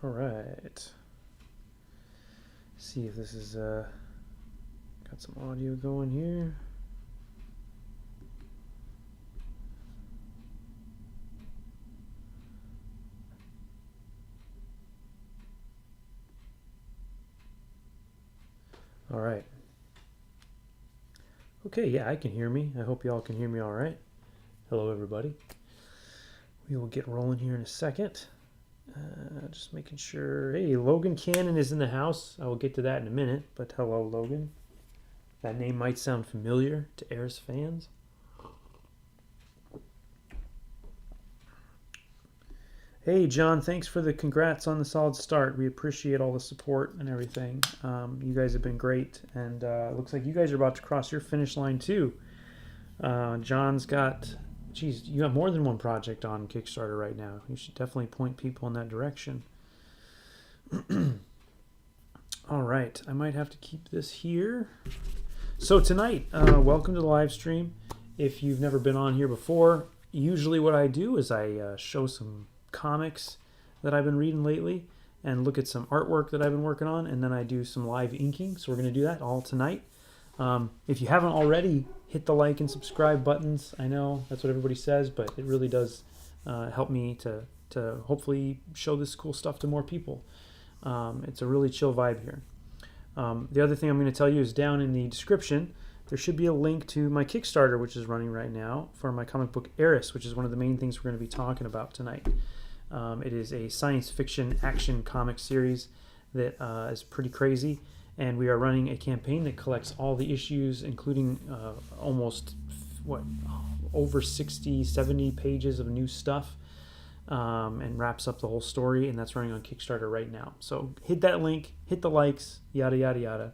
All right. See if this is got some audio going here. All right. Okay, yeah, I can hear me. I hope y'all can hear me all right. Hello, everybody. We will get rolling here in a second. Just making sure. Hey, Logan Cannon is in the house. I will get to that in a minute, but hello, Logan. That name might sound familiar to ERIS fans. Hey, John, thanks for the congrats on the solid start. We appreciate all the support and everything. You guys have been great, and it looks like you guys are about to cross your finish line too. John's got... Geez, you have more than one project on Kickstarter right now. You should definitely point people in that direction. All right, I might have to keep this here. So tonight, welcome to the live stream. If you've never been on here before, usually what I do is I show some comics that I've been reading lately and look at some artwork that I've been working on, and then I do some live inking. So we're going to do that all tonight. If you haven't already, hit the like and subscribe buttons. I know that's what everybody says, but it really does help me to hopefully show this cool stuff to more people. It's a really chill vibe here. The other thing I'm going to tell you is down in the description, there should be a link to my Kickstarter, which is running right now, for my comic book ERIS, which is one of the main things we're going to be talking about tonight. It is a science fiction action comic series that is pretty crazy. And we are running a campaign that collects all the issues, including almost, over 60, 70 pages of new stuff, and wraps up the whole story, and that's running on Kickstarter right now. So hit that link, hit the likes, yada, yada, yada.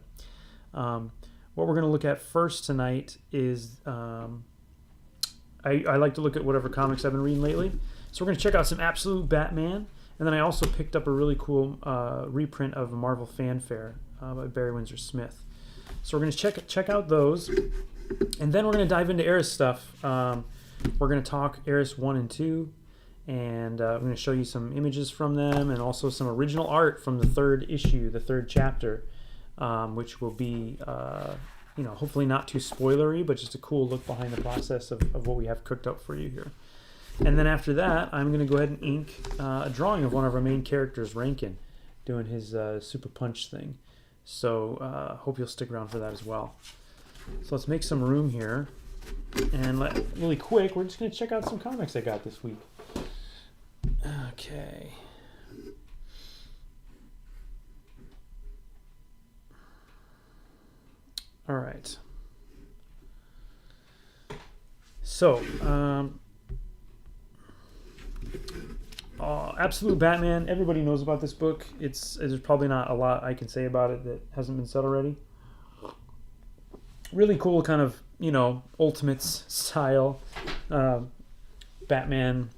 What we're going to look at first tonight is, I like to look at whatever comics I've been reading lately. So we're going to check out some Absolute Batman, and then I also picked up a really cool reprint of Marvel Fanfare, by Barry Windsor Smith. So we're going to check out those, and then we're going to dive into ERIS stuff. We're going to talk ERIS 1 and 2, and I'm going to show you some images from them, and also some original art from the third issue, the third chapter, which will be, hopefully not too spoilery, but just a cool look behind the process of what we have cooked up for you here. And then after that, I'm going to go ahead and ink a drawing of one of our main characters, Rankin, doing his Super Punch thing. So hope you'll stick around for that as well. So let's make some room here. And really quick, we're just going to check out some comics I got this week. Okay. All right. So, Absolute Batman, everybody knows about this book. There's probably not a lot I can say about it that hasn't been said already. Really cool kind of, Ultimates style Batman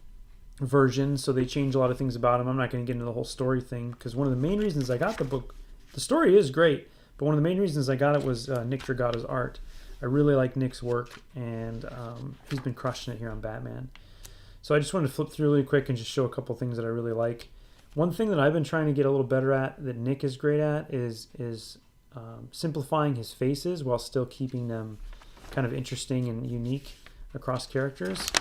version, so they change a lot of things about him. I'm not going to get into the whole story thing, because one of the main reasons I got the book, the story is great, but one of the main reasons I got it was Nick Dragata's art. I really like Nick's work, and he's been crushing it here on Batman. So I just wanted to flip through really quick and just show a couple things that I really like. One thing that I've been trying to get a little better at, that Nick is great at, is simplifying his faces while still keeping them kind of interesting and unique across characters.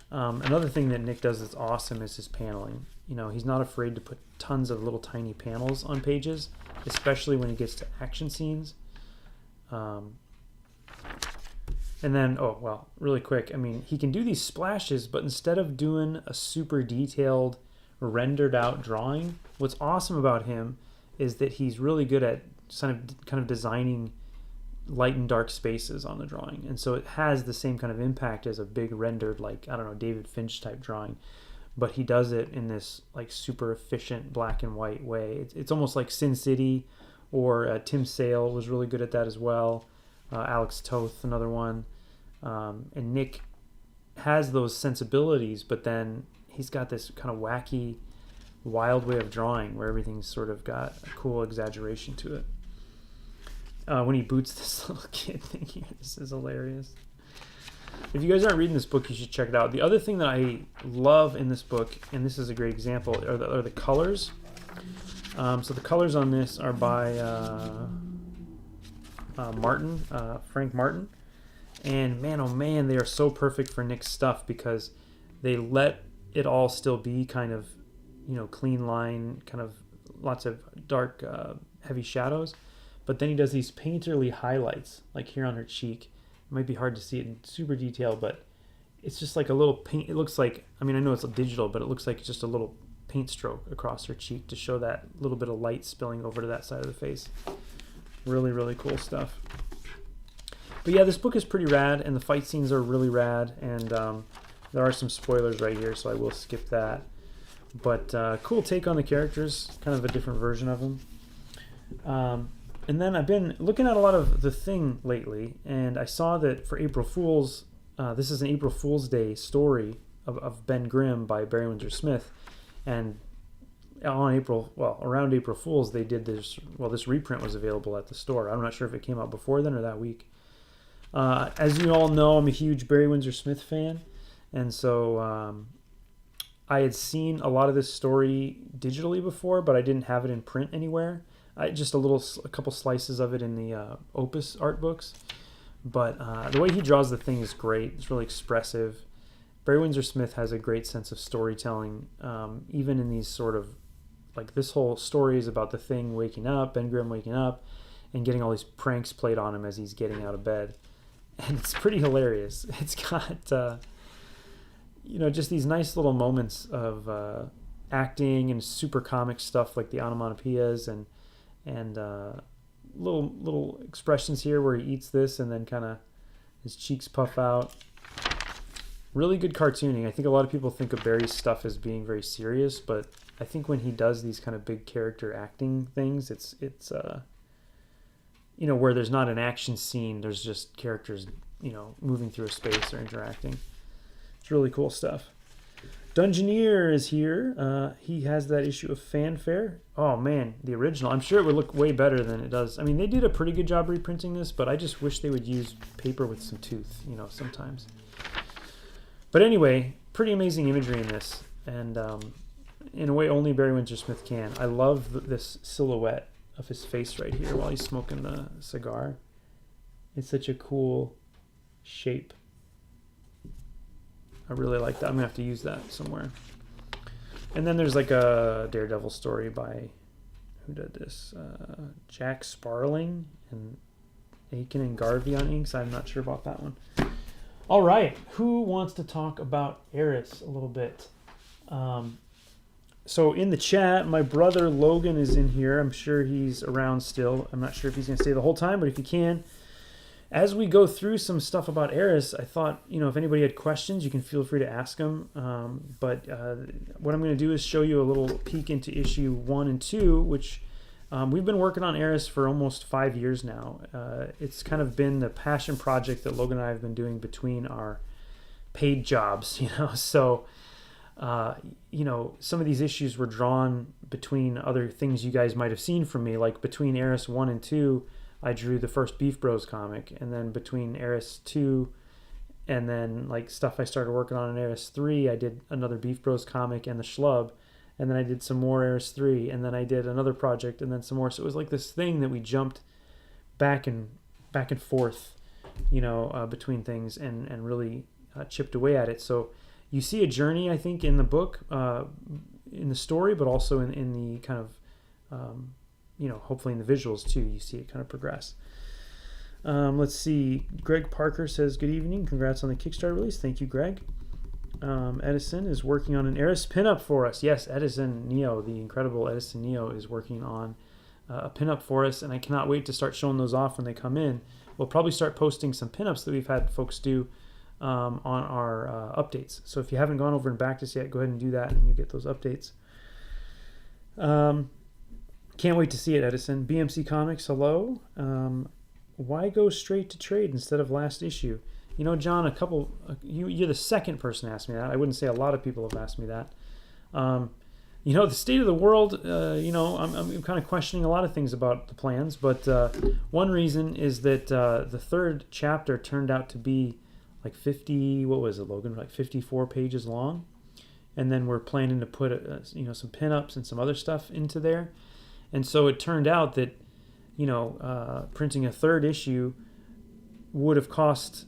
Another thing that Nick does that's awesome is his paneling. He's not afraid to put tons of little tiny panels on pages, especially when he gets to action scenes. And then, really quick, he can do these splashes, but instead of doing a super detailed, rendered out drawing, what's awesome about him is that he's really good at kind of designing light and dark spaces on the drawing. And so it has the same kind of impact as a big rendered, David Finch type drawing. But he does it in this super efficient black and white way. It's almost like Sin City, or Tim Sale was really good at that as well. Alex Toth, another one. And Nick has those sensibilities, but then he's got this kind of wacky, wild way of drawing where everything's sort of got a cool exaggeration to it. When he boots this little kid thing here, this is hilarious. If you guys aren't reading this book, you should check it out. The other thing that I love in this book, and this is a great example, are the colors. So the colors on this are by Frank Martin. And man, oh man, they are so perfect for Nick's stuff because they let it all still be kind of, clean line, kind of lots of dark, heavy shadows. But then he does these painterly highlights, like here on her cheek. It might be hard to see it in super detail, but it's just like a little paint. It looks like, I know it's digital, but it looks like just a little paint stroke across her cheek to show that little bit of light spilling over to that side of the face. Really, really cool stuff. But yeah, this book is pretty rad, and the fight scenes are really rad, and there are some spoilers right here, so I will skip that. But cool take on the characters, kind of a different version of them. And then I've been looking at a lot of The Thing lately, and I saw that for April Fool's, this is an April Fool's Day story of Ben Grimm by Barry Windsor Smith, and around April Fool's, they did this. Well, this reprint was available at the store. I'm not sure if it came out before then or that week. As you all know, I'm a huge Barry Windsor Smith fan, and so I had seen a lot of this story digitally before, but I didn't have it in print anywhere. Just a couple slices of it in the Opus art books. But the way he draws The Thing is great. It's really expressive. Barry Windsor Smith has a great sense of storytelling, even in these sort of, like this whole story is about The Thing waking up, Ben Grimm waking up, and getting all these pranks played on him as he's getting out of bed. And it's pretty hilarious. It's got, just these nice little moments of acting and super comic stuff like the onomatopoeias and little expressions here where he eats this and then kind of his cheeks puff out. Really good cartooning. I think a lot of people think of Barry's stuff as being very serious, but I think when he does these kind of big character acting things, it's where there's not an action scene, there's just characters, moving through a space or interacting. It's really cool stuff. Dungeoneer is here. He has that issue of Fanfare. Oh man, the original. I'm sure it would look way better than it does. They did a pretty good job reprinting this, but I just wish they would use paper with some tooth, sometimes. But anyway, pretty amazing imagery in this, and in a way only Barry Windsor Smith can. I love this silhouette of his face right here while he's smoking the cigar. It's such a cool shape. I really like that. I'm gonna have to use that somewhere. And then there's like a Daredevil story by, who did this? Jack Sparling and Aiken and Garvey on inks. I'm not sure about that one. All right, who wants to talk about ERIS a little bit? So in the chat, my brother Logan is in here. I'm sure he's around still. I'm not sure if he's going to stay the whole time, but if he can, as we go through some stuff about ERIS, I thought, if anybody had questions, you can feel free to ask them. But what I'm going to do is show you a little peek into issue 1 and 2, which we've been working on ERIS for almost 5 years now. It's kind of been the passion project that Logan and I have been doing between our paid jobs, So, some of these issues were drawn between other things you guys might have seen from me, like between ERIS 1 and 2, I drew the first Beef Bros comic, and then between ERIS 2 and then like stuff I started working on in ERIS 3, I did another Beef Bros comic and the Schlub, and then I did some more ERIS 3, and then I did another project and then some more. So it was like this thing that we jumped back and forth, between things and really chipped away at it. So you see a journey, I think, in the book, in the story, but also in the kind of hopefully in the visuals too, you see it kind of progress. Let's see. Greg Parker says, good evening. Congrats on the Kickstarter release. Thank you, Greg. Edison is working on an ERIS pinup for us. Yes, Edison Neo, the incredible Edison Neo, is working on a pinup for us, and I cannot wait to start showing those off when they come in. We'll probably start posting some pinups that we've had folks do on our updates. So if you haven't gone over and backed us yet, go ahead and do that, and you get those updates. Can't wait to see it, Edison. BMC Comics, hello. Why go straight to trade instead of last issue? John, you're the second person to ask me that. I wouldn't say a lot of people have asked me that. The state of the world, I'm kind of questioning a lot of things about the plans, but one reason is that the third chapter turned out to be like 50, what was it, Logan? Like 54 pages long. and then we're planning to put some pinups and some other stuff into there. And so it turned out that printing a third issue would have cost,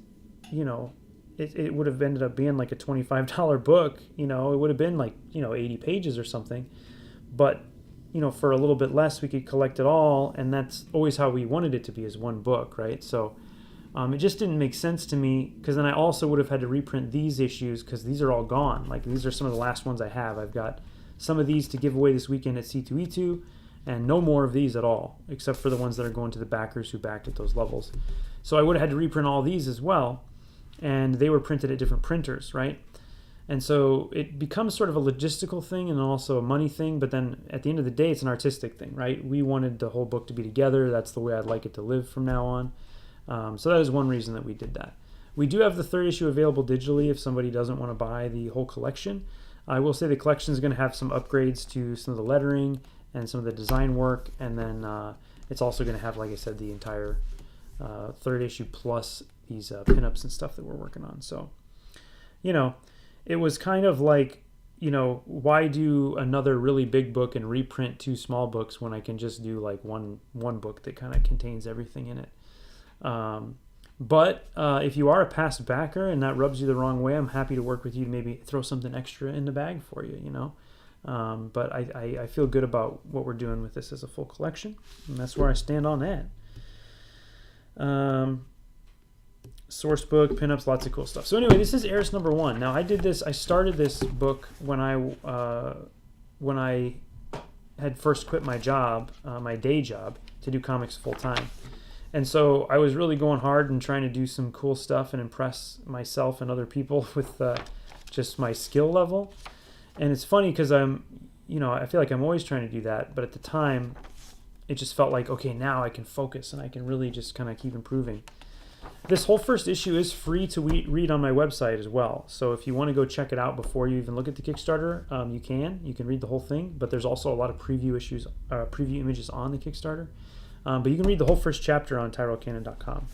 it would have ended up being like a $25 book. It would have been like 80 pages or something, but for a little bit less we could collect it all, and that's always how we wanted it to be, as one book, right? So it just didn't make sense to me, because then I also would have had to reprint these issues, because these are all gone. Like, these are some of the last ones I have. I've got some of these to give away this weekend at C2E2, and no more of these at all, except for the ones that are going to the backers who backed at those levels. So I would have had to reprint all these as well, and they were printed at different printers, right? And so it becomes sort of a logistical thing and also a money thing, but then at the end of the day, it's an artistic thing, right? We wanted the whole book to be together. That's the way I'd like it to live from now on. So that is one reason that we did that. We do have the third issue available digitally if somebody doesn't want to buy the whole collection. I will say the collection is going to have some upgrades to some of the lettering and some of the design work, and then it's also going to have, like I said, the entire third issue plus these pinups and stuff that we're working on. So, it was kind of like, why do another really big book and reprint 2 small books when I can just do like one book that kind of contains everything in it? But if you are a past backer and that rubs you the wrong way, I'm happy to work with you to maybe throw something extra in the bag for you, But I feel good about what we're doing with this as a full collection, and that's where I stand on that. Source book, pinups, lots of cool stuff. So anyway, this is ERIS number 1. Now I started this book when I had first quit my job, my day job, to do comics full time. And so I was really going hard and trying to do some cool stuff and impress myself and other people with just my skill level. And it's funny because I feel like I'm always trying to do that, but at the time it just felt like, okay, now I can focus and I can really just kind of keep improving. This whole first issue is free to read on my website as well. So if you want to go check it out before you even look at the Kickstarter, you can read the whole thing, but there's also a lot of preview images on the Kickstarter. But you can read the whole first chapter on tyrellcannon.com.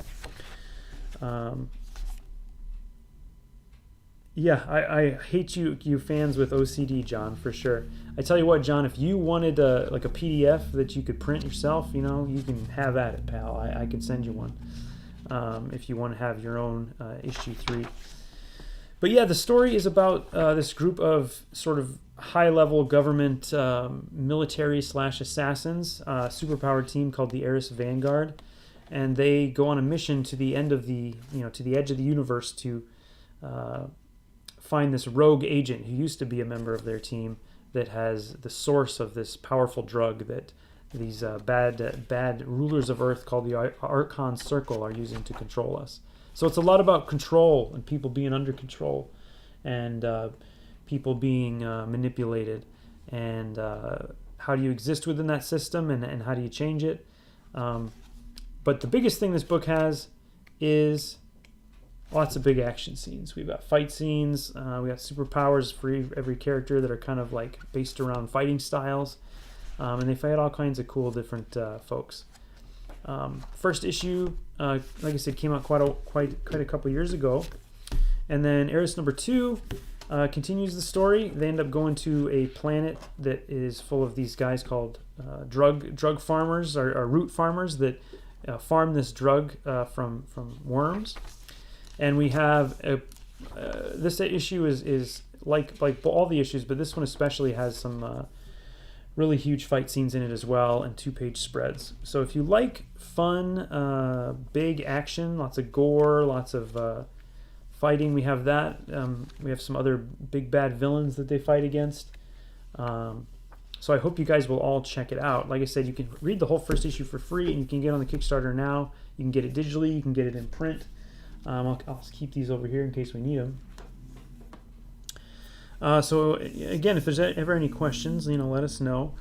I hate you fans with OCD, John, for sure. I tell you what, John, if you wanted like a PDF that you could print yourself, you can have at it, pal. I could send you one if you want to have your own issue 3. But yeah, the story is about this group of sort of high-level government military/assassins, superpowered team called the ERIS Vanguard, and they go on a mission to the end of the edge of the universe to find this rogue agent who used to be a member of their team that has the source of this powerful drug that these bad rulers of Earth called the Archon Circle are using to control us. So it's a lot about control and people being under control and people being manipulated, and how do you exist within that system, and how do you change it. But the biggest thing this book has is lots of big action scenes. We've got fight scenes, we got superpowers for every character that are kind of like based around fighting styles, and they fight all kinds of cool different folks. First issue, like I said, came out quite a couple years ago, and then ERIS number 2 continues the story. They end up going to a planet that is full of these guys called drug farmers, or root farmers that farm this drug from worms. And we have this issue is like all the issues, but this one especially has some really huge fight scenes in it as well, and 2-page spreads. So if you like fun, big action, lots of gore, lots of fighting, we have that. We have some other big bad villains that they fight against. So I hope you guys will all check it out. Like I said, you can read the whole first issue for free, and you can get on the Kickstarter now. You can get it digitally, you can get it in print. I'll keep these over here in case we need them. So again, if there's ever any questions, let us know.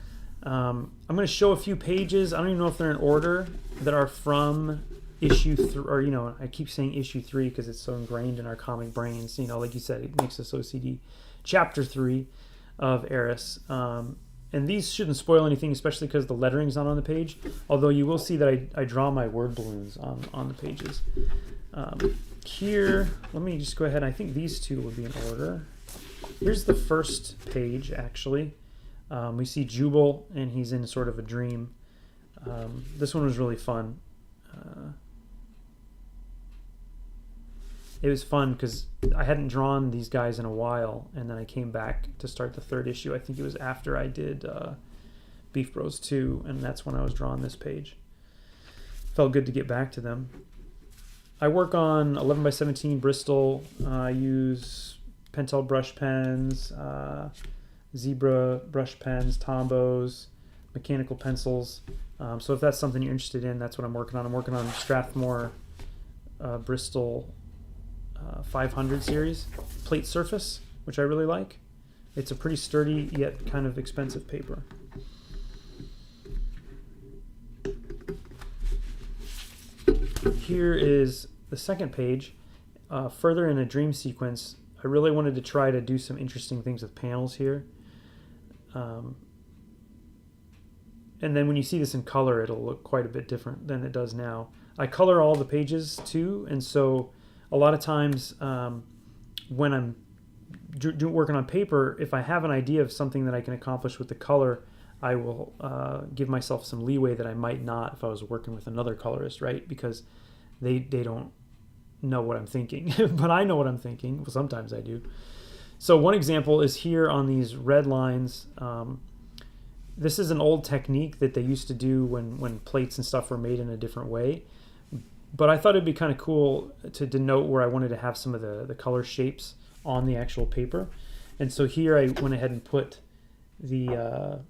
I'm going to show a few pages. I don't even know if they're in order, that are from issue 3, or I keep saying issue 3 because it's so ingrained in our comic brains. Like you said, it makes us OCD. Chapter 3 of ERIS. And these shouldn't spoil anything, especially because the lettering's not on the page. Although you will see that I draw my word balloons on the pages. Here, let me just go ahead. I think these two would be in order. Here's the first page, actually. We see Jubal, and he's in sort of a dream. This one was really fun. It was fun because I hadn't drawn these guys in a while, and then I came back to start the third issue. I think it was after I did Beef Bros 2, and that's when I was drawing this page. Felt good to get back to them. I work on 11x17 Bristol. I use Pentel brush pens, Zebra brush pens, Tombos, mechanical pencils. So if that's something you're interested in, that's what I'm working on. I'm working on Strathmore Bristol 500 series plate surface, which I really like. It's a pretty sturdy yet kind of expensive paper. Here is the second page. Further in a dream sequence, I really wanted to try to do some interesting things with panels here. And then when you see this in color, it'll look quite a bit different than it does now. I color all the pages too, and so a lot of times when I'm working on paper, if I have an idea of something that I can accomplish with the color, I will give myself some leeway that I might not if I was working with another colorist, right? Because they don't know what I'm thinking, but I know what I'm thinking. Well, sometimes I do. So one example is here on these red lines. This is an old technique that they used to do when plates and stuff were made in a different way. But I thought it'd be kind of cool to denote where I wanted to have some of the color shapes on the actual paper. And so here I went ahead and put the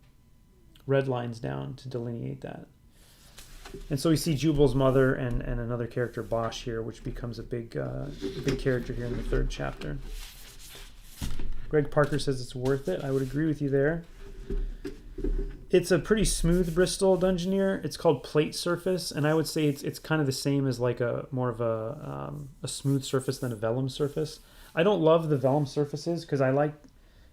red lines down to delineate that. And so we see Jubal's mother and another character, Bosch, here, which becomes a big character here in the third chapter. Greg Parker says it's worth it. I would agree with you there. It's a pretty smooth Bristol Dungeoneer. It's called Plate Surface, and I would say it's kind of the same as like a more of a smooth surface than a vellum surface. I don't love the vellum surfaces because I like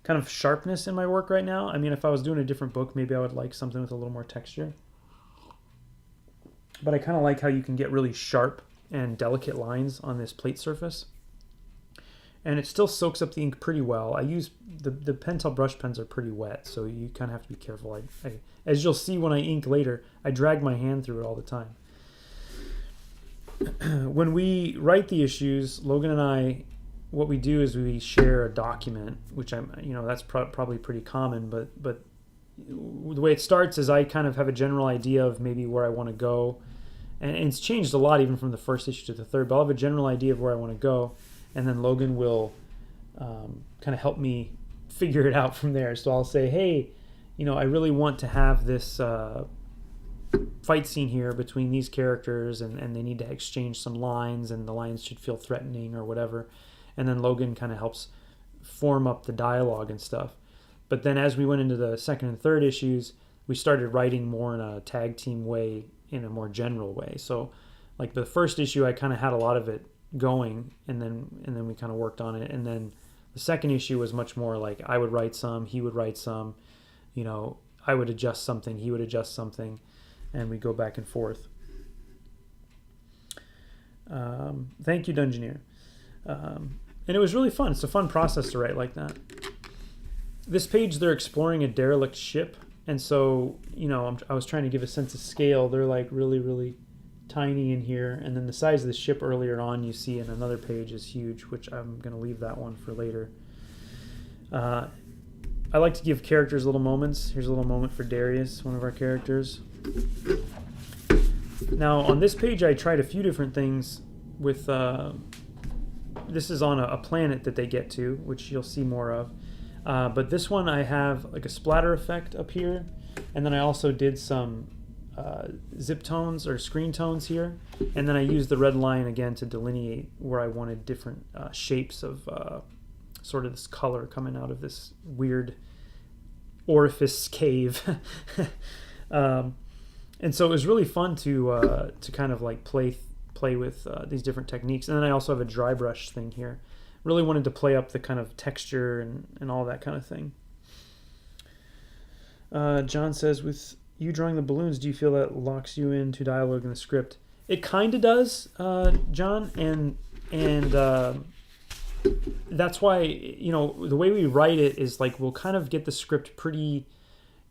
kind of sharpness in my work right now. I mean, if I was doing a different book, maybe I would like something with a little more texture. But I kind of like how you can get really sharp and delicate lines on this plate surface. And it still soaks up the ink pretty well. I use the Pentel brush pens are pretty wet, so you kind of have to be careful. As you'll see when I ink later, I drag my hand through it all the time. When we write the issues, Logan and I, what we do is we share a document, which that's probably pretty common, but the way it starts is I kind of have a general idea of maybe where I want to go, and it's changed a lot even from the first issue to the third, but I'll have a general idea of where I want to go, and then Logan will kind of help me figure it out from there. So I'll say, hey, I really want to have this fight scene here between these characters, and they need to exchange some lines, and the lines should feel threatening or whatever. And then Logan kind of helps form up the dialogue and stuff. But then as we went into the second and third issues, we started writing more in a tag team way, in a more general way. So like the first issue, I kind of had a lot of it going, and then we kind of worked on it. And then the second issue was much more like I would write some, he would write some, I would adjust something, he would adjust something, and we go back and forth. Thank you, Dungeoneer. And it was really fun. It's a fun process to write like that. This page, they're exploring a derelict ship, and so I was trying to give a sense of scale. They're like really, really tiny in here, and then the size of the ship earlier on you see in another page is huge, which I'm going to leave that one for later. I like to give characters little moments. Here's a little moment for Darius, one of our characters. Now on this page I tried a few different things with this is on a planet that they get to, which you'll see more of. But this one I have like a splatter effect up here, and then I also did some zip tones or screen tones here, and then I used the red line again to delineate where I wanted different shapes of sort of this color coming out of this weird orifice cave. And so it was really fun to kind of like play with these different techniques. And then I also have a dry brush thing here. Really wanted to play up the kind of texture and all that kind of thing. John says, with you drawing the balloons, do you feel that locks you into dialogue in the script? It kind of does, John, and that's why, the way we write it is like we'll kind of get the script pretty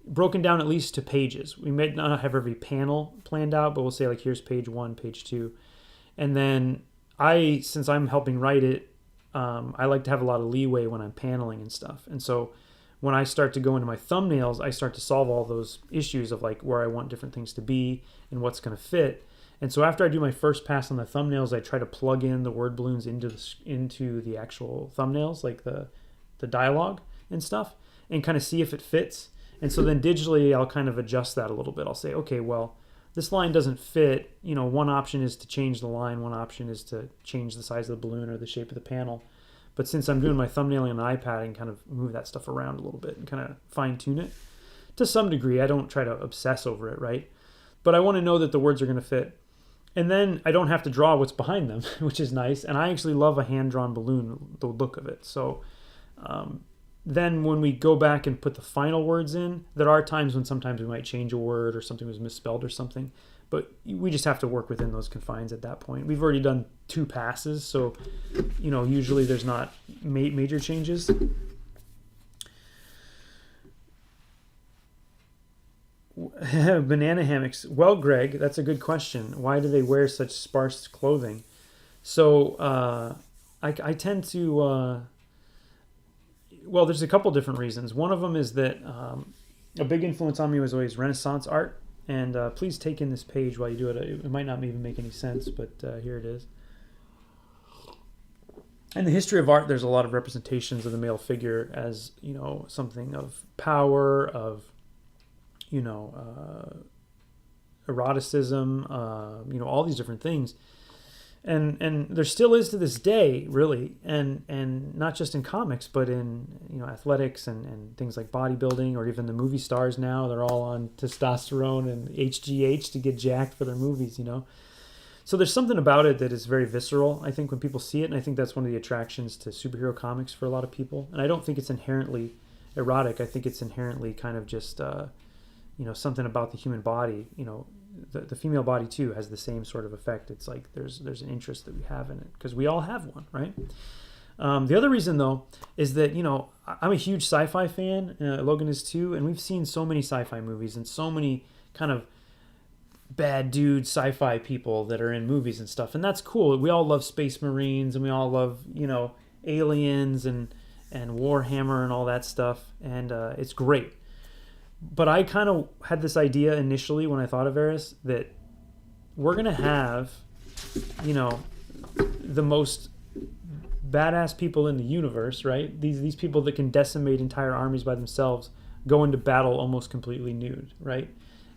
broken down, at least to pages. We may not have every panel planned out, but we'll say like here's page 1, page 2. And then since I'm helping write it, I like to have a lot of leeway when I'm paneling and stuff. And so when I start to go into my thumbnails, I start to solve all those issues of like where I want different things to be and what's going to fit. And so after I do my first pass on the thumbnails, I try to plug in the word balloons into the actual thumbnails, like the dialogue and stuff, and kind of see if it fits. And so then digitally, I'll kind of adjust that a little bit. I'll say, okay, well, this line doesn't fit. One option is to change the line. One option is to change the size of the balloon or the shape of the panel. But since I'm doing my thumbnailing on an iPad, I can kind of move that stuff around a little bit and kind of fine tune it to some degree. I don't try to obsess over it, right? But I want to know that the words are going to fit. And then I don't have to draw what's behind them, which is nice. And I actually love a hand-drawn balloon, the look of it. So then when we go back and put the final words in, there are times when sometimes we might change a word or something was misspelled or something. But we just have to work within those confines at that point. We've already done 2 passes, so usually there's not major changes. Banana hammocks. Well, Greg, that's a good question. Why do they wear such sparse clothing? So I tend to... well, there's a couple different reasons. One of them is that a big influence on me was always Renaissance art. And please take in this page while you do it. It might not even make any sense, but here it is. In the history of art, there's a lot of representations of the male figure as, something of power, of, eroticism, all these different things. And there still is to this day, really, and not just in comics, but in athletics and things like bodybuilding, or even the movie stars now. They're all on testosterone and HGH to get jacked for their movies, So there's something about it that is very visceral, I think, when people see it, and I think that's one of the attractions to superhero comics for a lot of people. And I don't think it's inherently erotic. I think it's inherently kind of just, something about the human body, The female body too has the same sort of effect. It's like there's an interest that we have in it because we all have one, right? The other reason though is that I'm a huge sci-fi fan. Logan is too, and we've seen so many sci-fi movies and so many kind of bad dude sci-fi people that are in movies and stuff, and that's cool. We all love Space Marines and we all love aliens and Warhammer and all that stuff, and it's great. But I kind of had this idea initially when I thought of ERIS that we're going to have, the most badass people in the universe, right? These people that can decimate entire armies by themselves go into battle almost completely nude, right?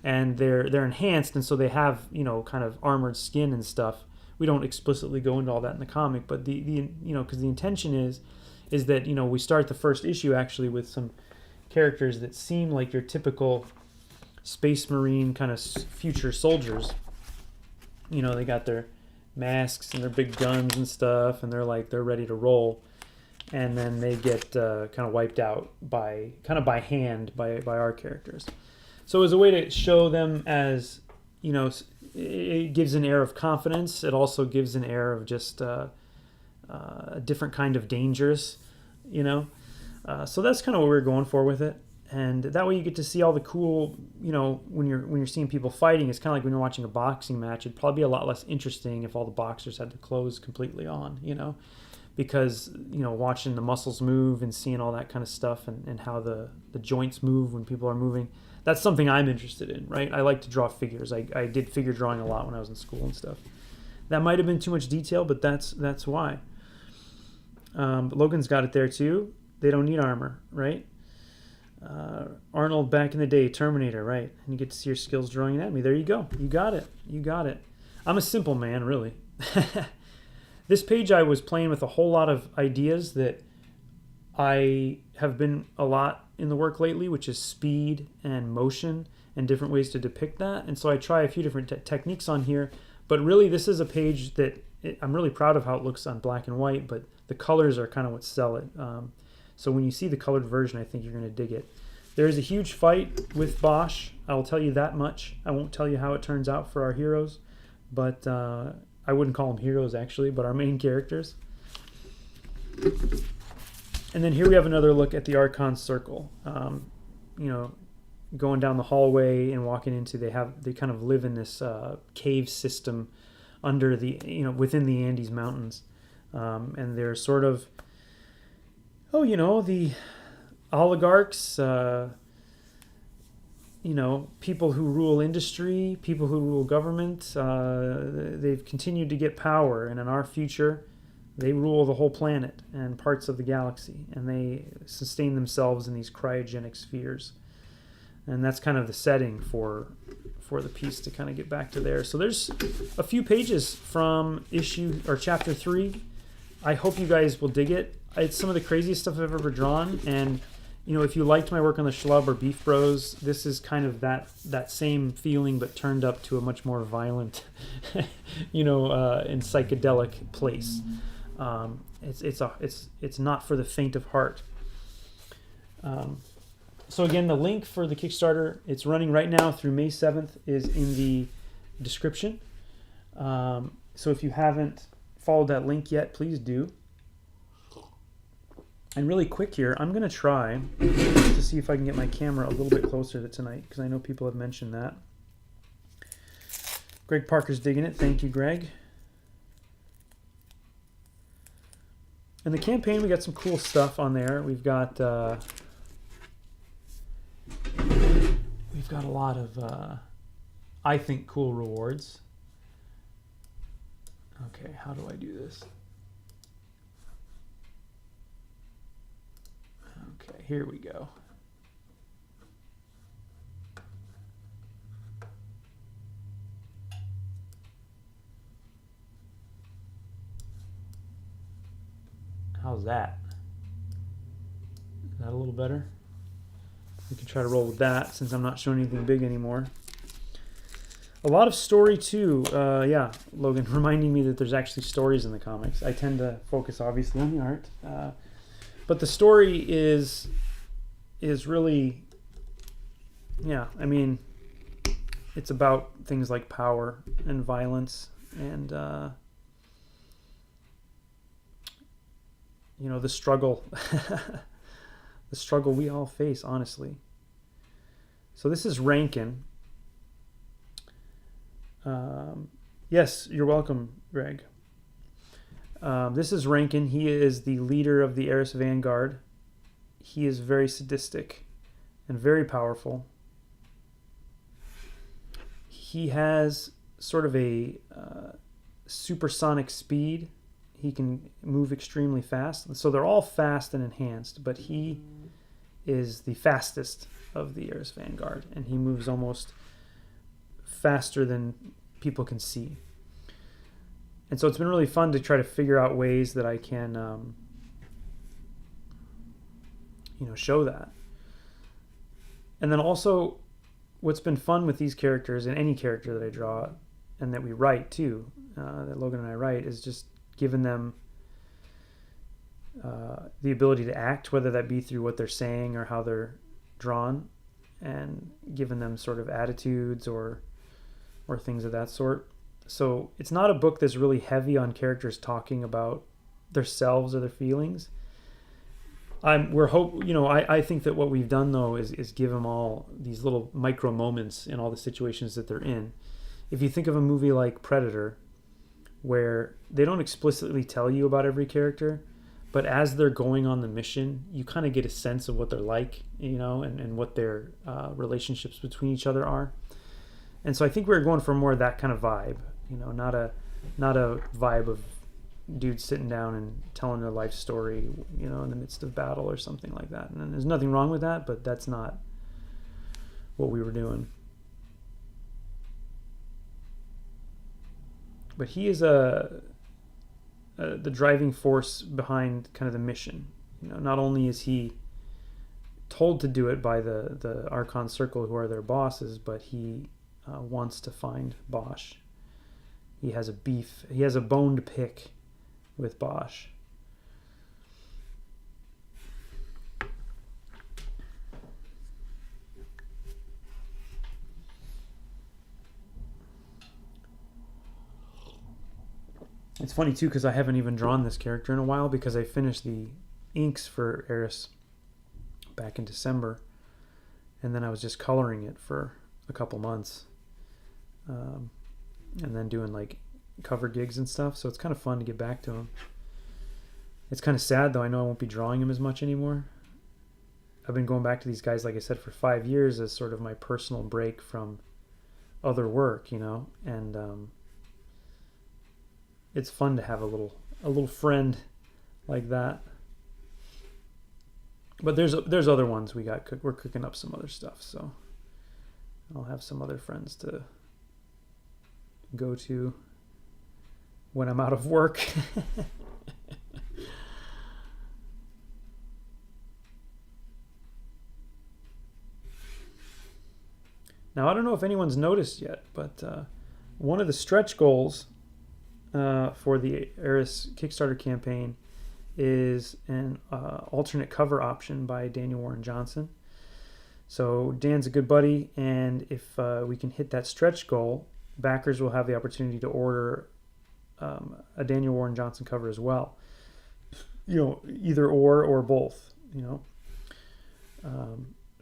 And they're enhanced, and so they have, kind of armored skin and stuff. We don't explicitly go into all that in the comic, but because the intention is that, we start the first issue actually with some characters that seem like your typical Space Marine kind of future soldiers. They got their masks and their big guns and stuff, and they're ready to roll, and then they get kind of wiped out by hand by our characters. So as a way to show them as, it gives an air of confidence. It also gives an air of just a different kind of dangerous, So that's kind of what we were going for with it, and that way you get to see all the cool. When you're seeing people fighting, it's kind of like when you're watching a boxing match. It'd probably be a lot less interesting if all the boxers had their clothes completely on, because watching the muscles move and seeing all that kind of stuff and how the joints move when people are moving. That's something I'm interested in, right? I like to draw figures. I did figure drawing a lot when I was in school and stuff. That might have been too much detail, but that's why. But Logan's got it there too. They don't need armor, right? Arnold back in the day, Terminator, right? And you get to see your skills drawing anatomy. There you go. You got it. I'm a simple man, really. This page I was playing with a whole lot of ideas that I have been a lot in the work lately, which is speed and motion and different ways to depict that. And so I try a few different techniques on here. But really, this is a page that I'm really proud of how it looks on black and white, but the colors are kind of what sell it. So when you see the colored version, I think you're going to dig it. There is a huge fight with Bosch. I will tell you that much. I won't tell you how it turns out for our heroes, but I wouldn't call them heroes actually, but our main characters. And then here we have another look at the Archon Circle. You know, going down the hallway and walking into, they kind of live in this cave system under the, you know, within the Andes Mountains. And they're sort of, you know, the oligarchs, you know, people who rule industry, people who rule government. They've continued to get power, and in our future, they rule the whole planet and parts of the galaxy, and they sustain themselves in these cryogenic spheres. And that's kind of the setting for the piece to kind of get back to there. So there's a few pages from chapter 3. I hope you guys will dig it. It's some of the craziest stuff I've ever drawn, and you know, if you liked my work on the Schlub or Beef Bros, this is kind of that same feeling, but turned up to a much more violent, you know, and psychedelic place. It's not for the faint of heart. So again, the link for the Kickstarter, it's running right now through May 7th, is in the description. So if you haven't followed that link yet, please do. And really quick here, I'm going to try to see if I can get my camera a little bit closer to tonight, because I know people have mentioned that. Greg Parker's digging it. Thank you, Greg. In the campaign, we got some cool stuff on there. We've got a lot of, I think, cool rewards. Okay, how do I do this? Okay, here we go. How's that? Is that a little better? We can try to roll with that since I'm not showing anything big anymore. A lot of story too. Yeah, Logan reminding me that there's actually stories in the comics. I tend to focus obviously on the art. But the story is really, yeah, I mean, it's about things like power and violence and, you know, the struggle, the struggle we all face, honestly. So this is Rankin. Yes, you're welcome, Greg. This is Rankin. He is the leader of the ERIS Vanguard. He is very sadistic and very powerful. He has sort of a supersonic speed. He can move extremely fast. So they're all fast and enhanced, but he is the fastest of the ERIS Vanguard, and he moves almost faster than people can see. And so it's been really fun to try to figure out ways that I can, you know, show that. And then also, what's been fun with these characters, and any character that I draw and that we write too, that Logan and I write, is just giving them the ability to act, whether that be through what they're saying or how they're drawn, and giving them sort of attitudes or things of that sort. So it's not a book that's really heavy on characters talking about themselves or their feelings. I think that what we've done though is give them all these little micro moments in all the situations that they're in. If you think of a movie like Predator, where they don't explicitly tell you about every character, but as they're going on the mission, you kind of get a sense of what they're like, you know, and what their relationships between each other are. And so I think we're going for more of that kind of vibe, you know, not a vibe of dudes sitting down and telling their life story, you know, in the midst of battle or something like that. And there's nothing wrong with that, but that's not what we were doing. But he is the driving force behind kind of the mission. You know, not only is he told to do it by the Archon Circle, who are their bosses, but he wants to find Bosch. He has a bone to pick with Bosch. It's funny too, because I haven't even drawn this character in a while, because I finished the inks for ERIS back in December, and then I was just coloring it for a couple months, and then doing like cover gigs and stuff. So it's kind of fun to get back to him. It's kind of sad though. I know I won't be drawing him as much anymore. I've been going back to these guys, like I said, for 5 years as sort of my personal break from other work, you know, and it's fun to have a little friend like that. But there's other ones we're cooking up some other stuff, so I'll have some other friends to go to when I'm out of work. Now, I don't know if anyone's noticed yet, but one of the stretch goals for the ERIS Kickstarter campaign is an alternate cover option by Daniel Warren Johnson. So Dan's a good buddy, and if we can hit that stretch goal, backers will have the opportunity to order a Daniel Warren Johnson cover as well. You know, either or both, you know.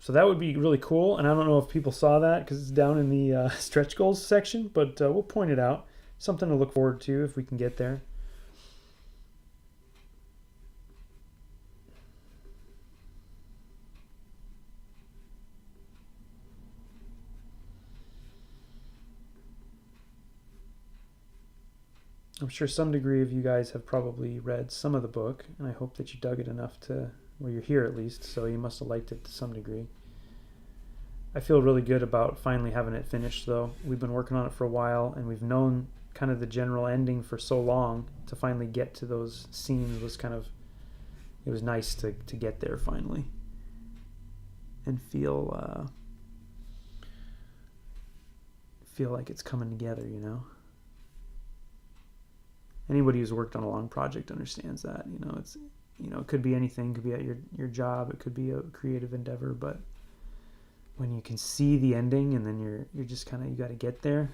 So that would be really cool, and I don't know if people saw that because it's down in the stretch goals section, but we'll point it out. Something to look forward to if we can get there. I'm sure some degree of you guys have probably read some of the book, and I hope that you dug it enough to, well, you're here at least, so you must have liked it to some degree. I feel really good about finally having it finished, though. We've been working on it for a while, and we've known kind of the general ending for so long. To finally get to those scenes was kind of, it was nice to get there finally and feel like it's coming together, you know. Anybody who's worked on a long project understands that. You know, it's, you know, it could be anything. It could be at your job. It could be a creative endeavor. But when you can see the ending, and then you're just kind of, you got to get there.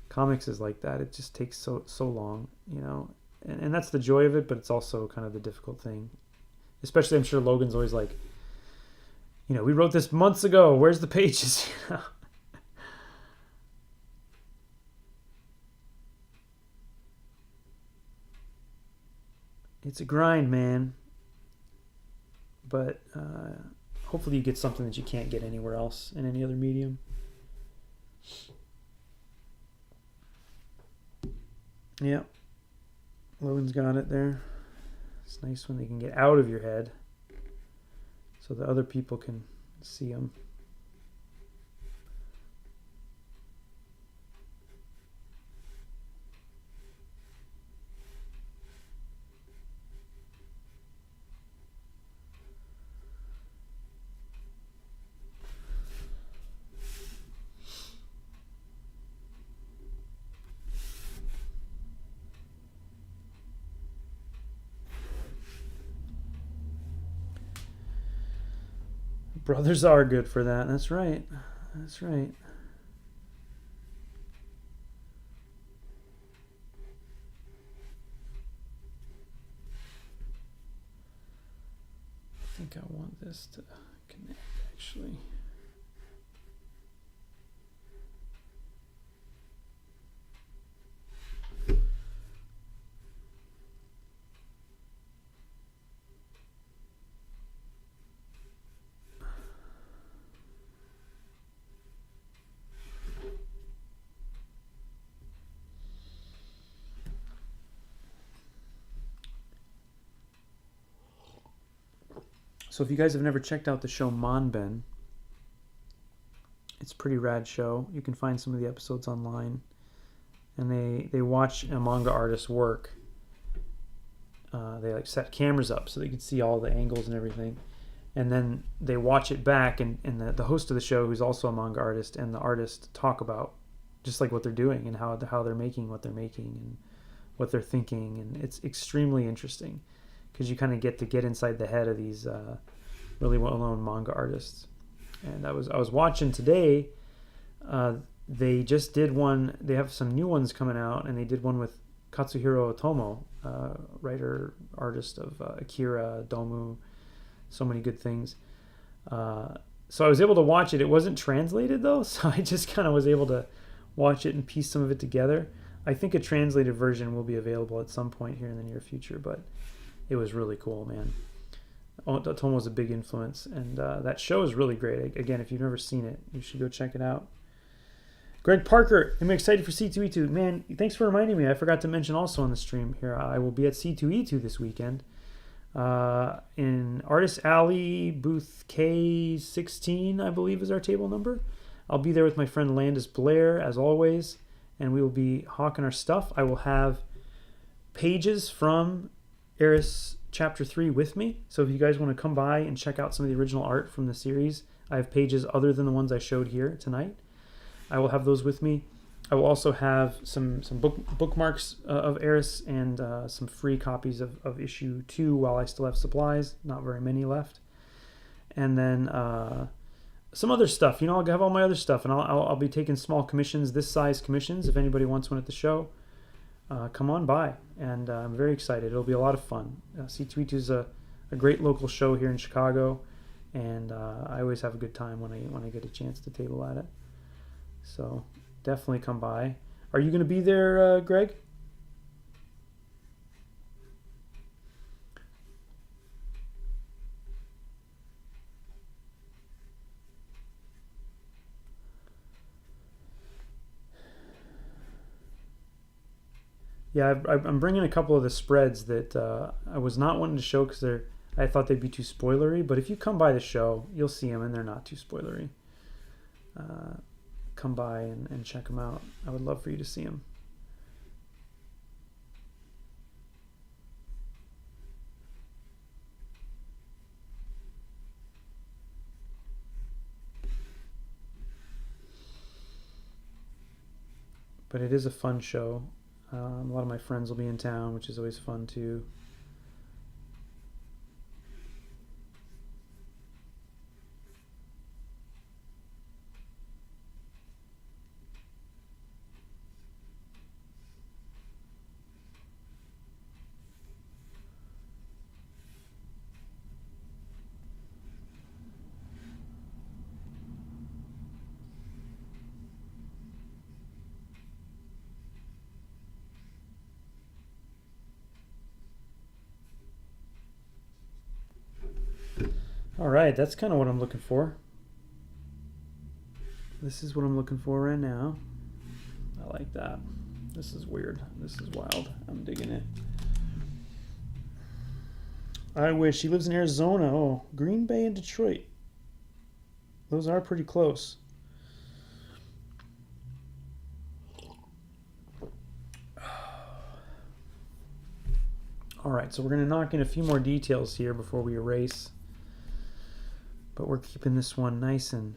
Comics is like that. It just takes so long, you know, and that's the joy of it. But it's also kind of the difficult thing. Especially, I'm sure Logan's always like, you know, we wrote this months ago. Where's the pages? You know? It's a grind, man. But hopefully you get something that you can't get anywhere else in any other medium. Yeah. Logan's got it there. It's nice when they can get out of your head so that other people can see them. Brothers are good for that. That's right. That's right. I think I want this to connect, actually. So if you guys have never checked out the show Monben, it's a pretty rad show. You can find some of the episodes online. And they watch a manga artist's work. They like set cameras up so they can see all the angles and everything. And then they watch it back, and the host of the show, who's also a manga artist, and the artist talk about just like what they're doing and how they're making what they're making and what they're thinking. And it's extremely interesting, because you kind of get inside the head of these really well-known manga artists. And I was watching today. They just did one. They have some new ones coming out, and they did one with Katsuhiro Otomo, writer, artist of Akira, Domu, so many good things. So I was able to watch it. It wasn't translated though, so I just kind of was able to watch it and piece some of it together. I think a translated version will be available at some point here in the near future, but it was really cool, man. Otomo was a big influence, and that show is really great. Again, if you've never seen it, you should go check it out. Greg Parker, I'm excited for C2E2. Man, thanks for reminding me. I forgot to mention also on the stream here, I will be at C2E2 this weekend. In Artist Alley, booth K16, I believe is our table number. I'll be there with my friend Landis Blair, as always, and we will be hawking our stuff. I will have pages from ERIS Chapter 3 with me, so if you guys want to come by and check out some of the original art from the series, I have pages other than the ones I showed here tonight. I will have those with me. I will also have some bookmarks of ERIS and some free copies of issue 2 while I still have supplies. Not very many left. And then some other stuff. I'll have all my other stuff, and I'll be taking small commissions, this size commissions. If anybody wants one at the show, come on by. And I'm very excited. It'll be a lot of fun. C2E2 is a great local show here in Chicago, and I always have a good time when I get a chance to table at it. So definitely come by. Are you going to be there, Greg? Yeah, I'm bringing a couple of the spreads that I was not wanting to show because I thought they'd be too spoilery. But if you come by the show, you'll see them, and they're not too spoilery. Come by and check them out. I would love for you to see them. But it is a fun show. A lot of my friends will be in town, which is always fun too. All right, that's kind of what I'm looking for. This is what I'm looking for right now. I like that. This is weird. This is wild. I'm digging it. I wish. He lives in Arizona. Oh, Green Bay and Detroit. Those are pretty close. All right, so we're going to knock in a few more details here before we erase. But we're keeping this one nice and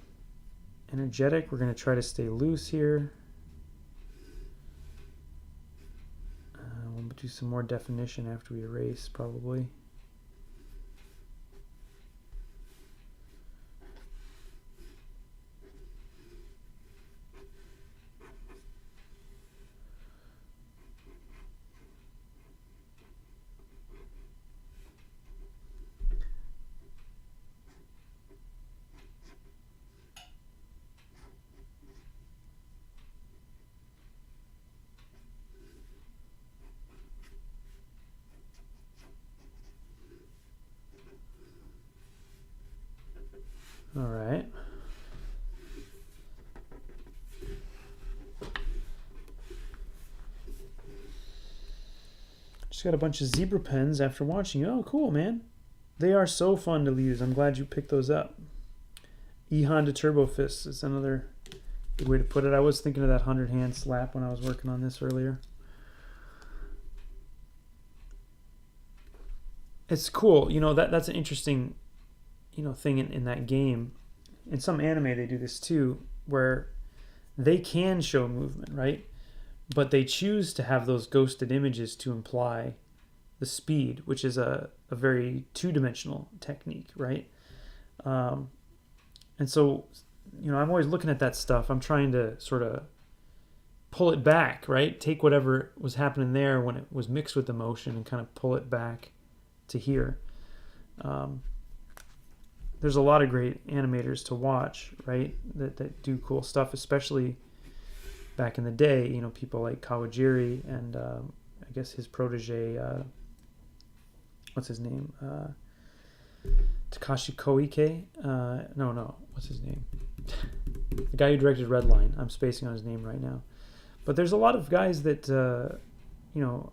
energetic. We're going to try to stay loose here. We'll do some more definition after we erase, probably. All right. Just got a bunch of zebra pens after watching it. Oh, cool, man. They are so fun to use. I'm glad you picked those up. E-Honda Turbo Fist is another good way to put it. I was thinking of that 100-hand slap when I was working on this earlier. It's cool. That's an interesting thing in that game. In some anime they do this too, where they can show movement, right? But they choose to have those ghosted images to imply the speed, which is a very two-dimensional technique, right? And so, I'm always looking at that stuff. I'm trying to sort of pull it back, right? Take whatever was happening there when it was mixed with the motion and kind of pull it back to here. There's a lot of great animators to watch, right? That do cool stuff, especially back in the day. You know, people like Kawajiri and I guess his protege, what's his name? Takashi Koike? No, what's his name? The guy who directed Redline. I'm spacing on his name right now. But there's a lot of guys that,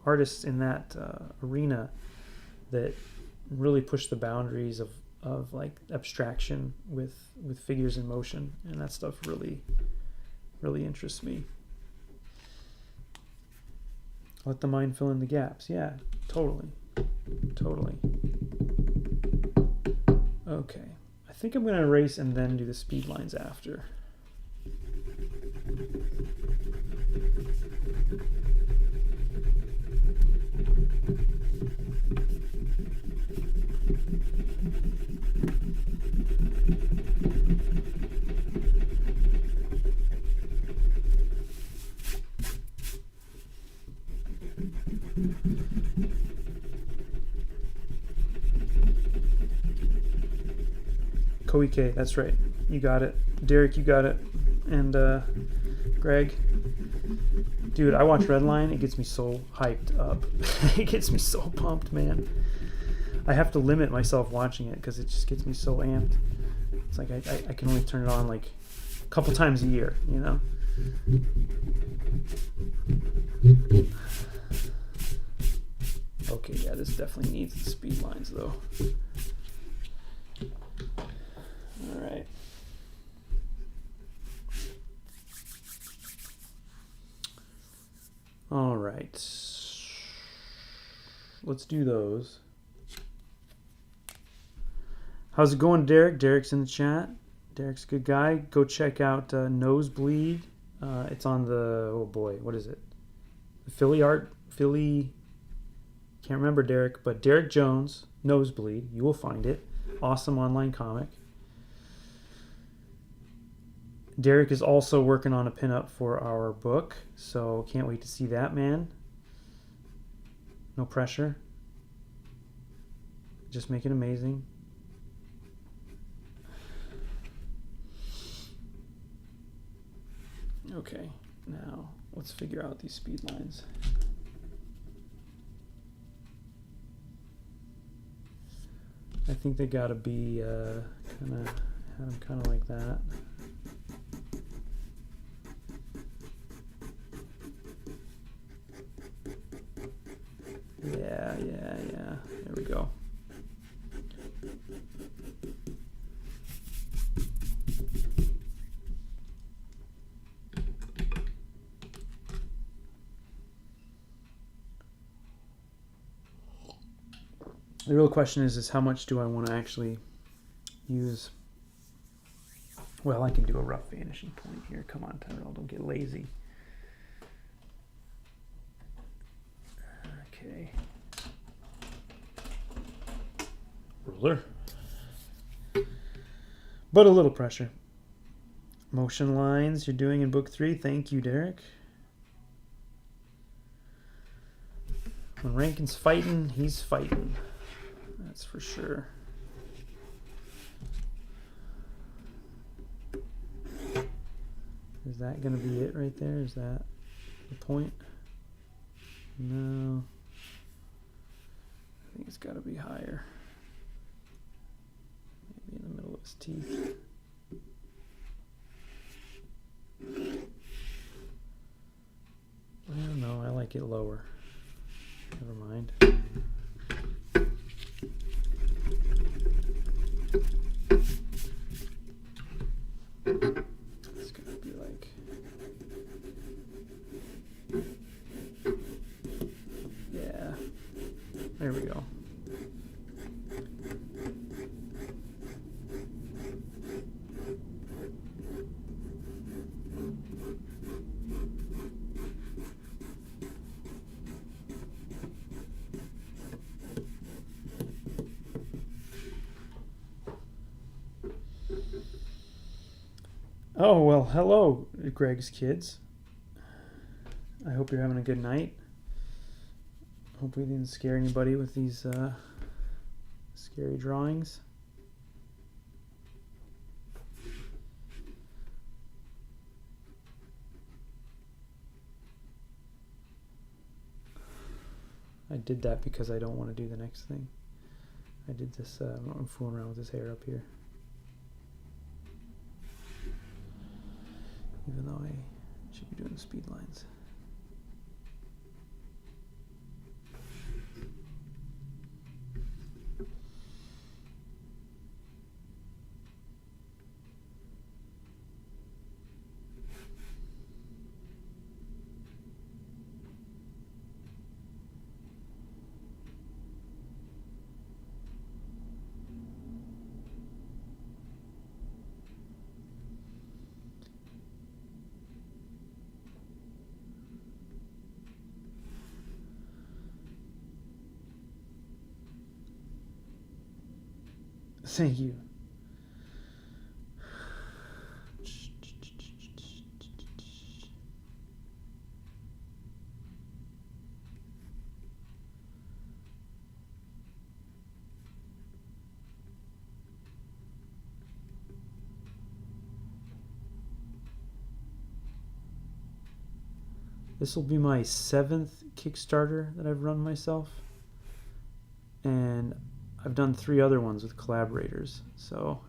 artists in that arena that really push the boundaries of like abstraction with figures in motion, and that stuff really interests me. Let the mind fill in the gaps. Yeah, totally. Okay, I think I'm gonna erase and then do the speed lines after. Koike, that's right. You got it. Derek, you got it. And Greg. Dude, I watch Redline. It gets me so hyped up. It gets me so pumped, man. I have to limit myself watching it because it just gets me so amped. It's like I can only turn it on like a couple times a year, you know? Okay, yeah, this definitely needs the speed lines, though. All right. All right. Let's do those. How's it going, Derek? Derek's in the chat. Derek's a good guy. Go check out Nosebleed. It's on the, oh boy, what is it? Philly, can't remember Derek, but Derek Jones, Nosebleed. You will find it. Awesome online comic. Derek is also working on a pinup for our book, so can't wait to see that, man. No pressure. Just make it amazing. Okay, now let's figure out these speed lines. I think they gotta be kind of like that. Yeah. There we go. The real question is how much do I want to actually use? Well, I can do a rough vanishing point here. Come on, Tyrell, don't get lazy. Okay. Ruler. But a little pressure. Motion lines you're doing in book 3. Thank you, Derek. When Rankin's fighting, he's fighting. That's for sure. Is that going to be it right there? Is that the point? No. I think it's got to be higher. Maybe in the middle of his teeth. I don't know. I like it lower. Never mind. It's gonna be like, yeah, there we go. Oh, well, hello, Greg's kids. hope you're having a good night. Hope we didn't scare anybody with these scary drawings. I did that because I don't want to do the next thing. I did this, I'm fooling around with this hair up here. Even though I should be doing the speed lines. Thank you. This will be my 7th Kickstarter that I've run myself. And I've done 3 other ones with collaborators. So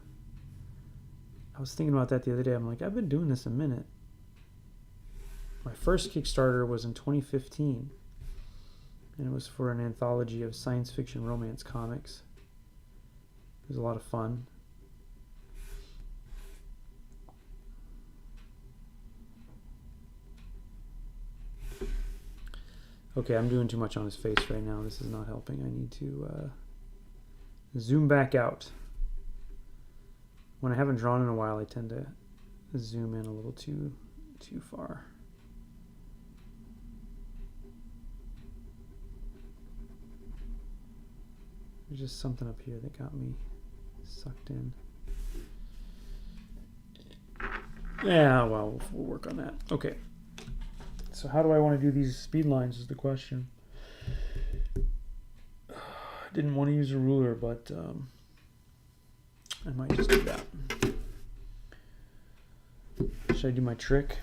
I was thinking about that the other day. I'm like, I've been doing this a minute. My first Kickstarter was in 2015. And it was for an anthology of science fiction romance comics. It was a lot of fun. Okay, I'm doing too much on his face right now. This is not helping. I need to zoom back out. When I haven't drawn in a while, I tend to zoom in a little too far. There's just something up here that got me sucked in. Yeah, well, we'll work on that. Okay. So how do I want to do these speed lines is the question. I didn't want to use a ruler, but I might just do that. Should I do my trick?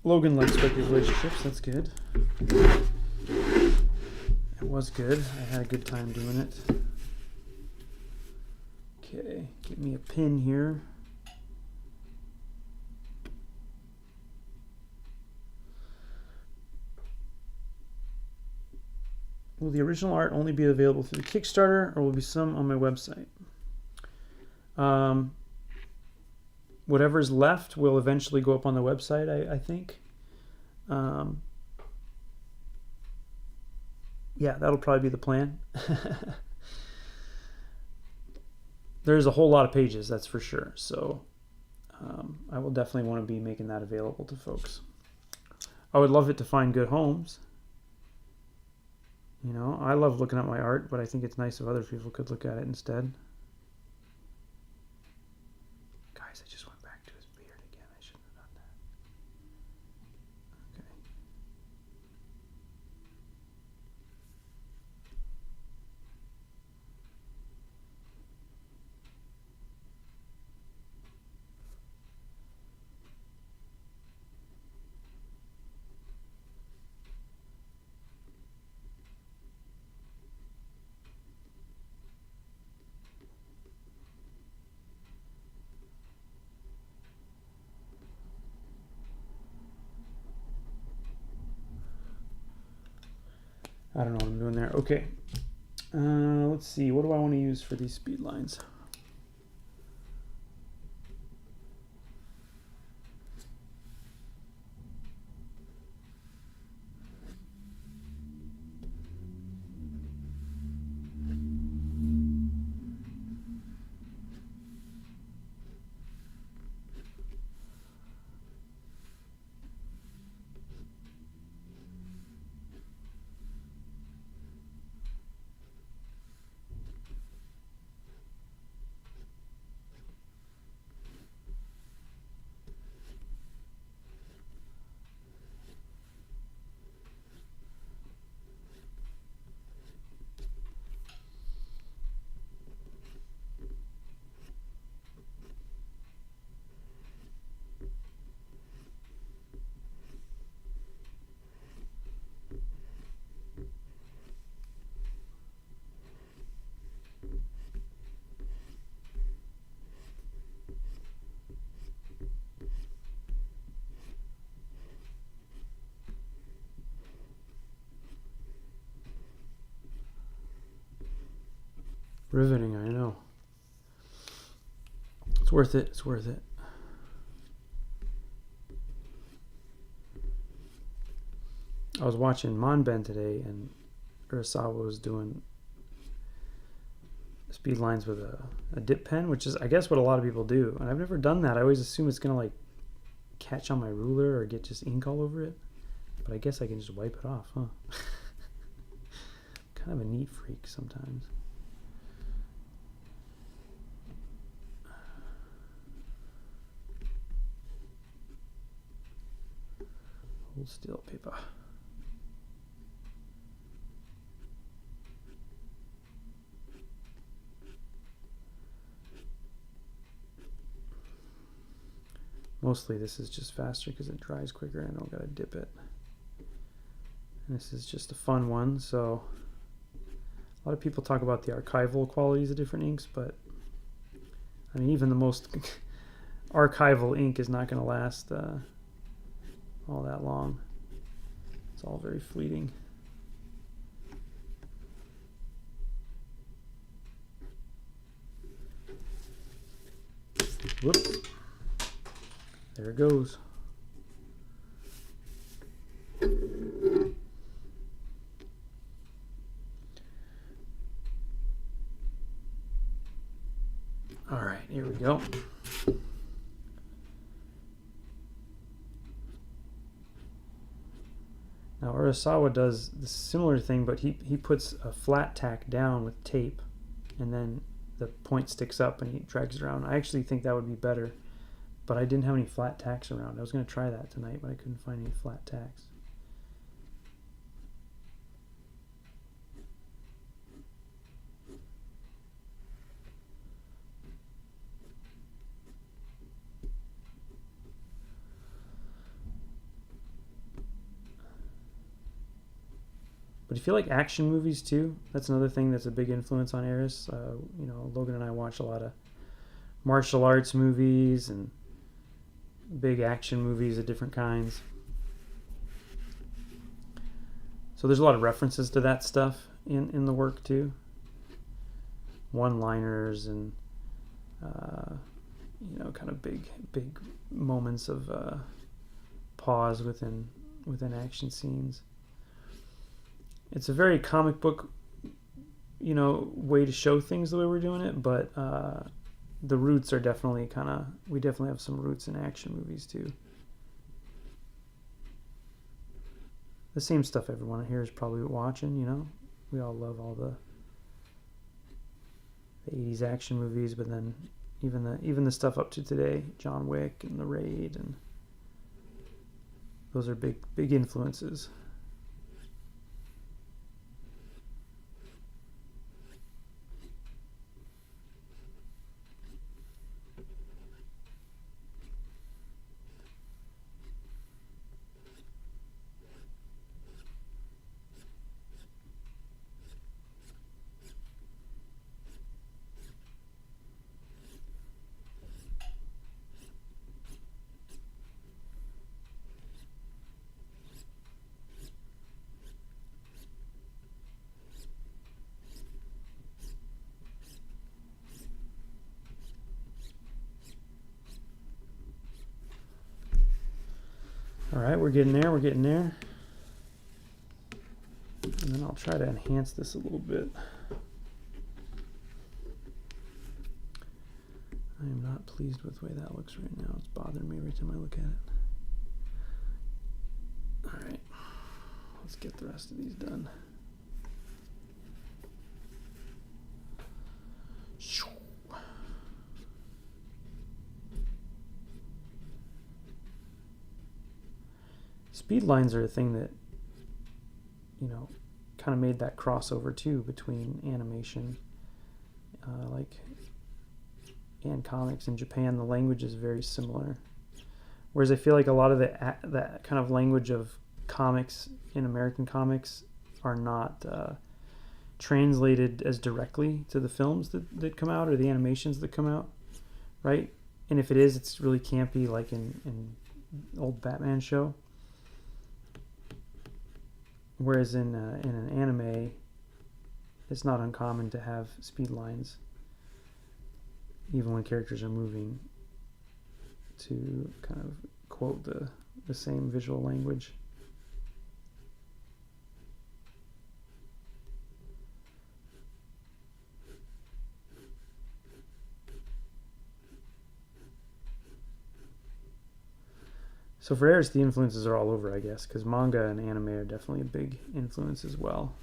Logan likes speculative relationships, that's good. It was good. I had a good time doing it. Okay, give me a pin here. Will the original art only be available through the Kickstarter, or will be some on my website? Whatever's left will eventually go up on the website, I think. Yeah, that'll probably be the plan. There's a whole lot of pages, that's for sure. So I will definitely want to be making that available to folks. I would love it to find good homes. You know, I love looking at my art, but I think it's nice if other people could look at it instead. Guys, I just went back to his beard again. I shouldn't have done that. Okay. I don't know what I'm doing there. Okay. Let's see. What do I want to use for these speed lines? Riveting, I know. It's worth it. It's worth it. I was watching Monben today, and Urasawa was doing speed lines with a dip pen, which is, I guess, what a lot of people do. And I've never done that. I always assume it's going to, like, catch on my ruler or get just ink all over it. But I guess I can just wipe it off, huh? Kind of a neat freak sometimes. Hold still, paper. Mostly this is just faster because it dries quicker and I don't gotta dip it. And this is just a fun one, so a lot of people talk about the archival qualities of different inks, but I mean, even the most archival ink is not going to last all that long. It's all very fleeting. Whoops. There it goes. All right, here we go. Now Urasawa does the similar thing, but he puts a flat tack down with tape, and then the point sticks up and he drags it around. I actually think that would be better, but I didn't have any flat tacks around. I was going to try that tonight, but I couldn't find any flat tacks. But if you like action movies too, that's another thing that's a big influence on ERIS. You know, Logan and I watch a lot of martial arts movies and big action movies of different kinds. So there's a lot of references to that stuff in the work too. One-liners and you know, kind of big moments of pause within action scenes. It's a very comic book, you know, way to show things the way we're doing it, but the roots are definitely we definitely have some roots in action movies too. The same stuff everyone here is probably watching, you know. We all love all the 80s action movies, but then even the stuff up to today, John Wick and The Raid, and those are big influences. All right, we're getting there, And then I'll try to enhance this a little bit. I am not pleased with the way that looks right now. It's bothering me every time I look at it. All right, let's get the rest of these done. Speed lines are a thing that, you know, kind of made that crossover too between animation, and comics. In Japan, the language is very similar, whereas I feel like a lot of that kind of language of comics in American comics are not translated as directly to the films that come out or the animations that come out, right? And if it is, it's really campy, like in old Batman show. Whereas in an anime, it's not uncommon to have speed lines, even when characters are moving, to kind of quote the same visual language. So for ERIS, the influences are all over, I guess, because manga and anime are definitely a big influence as well.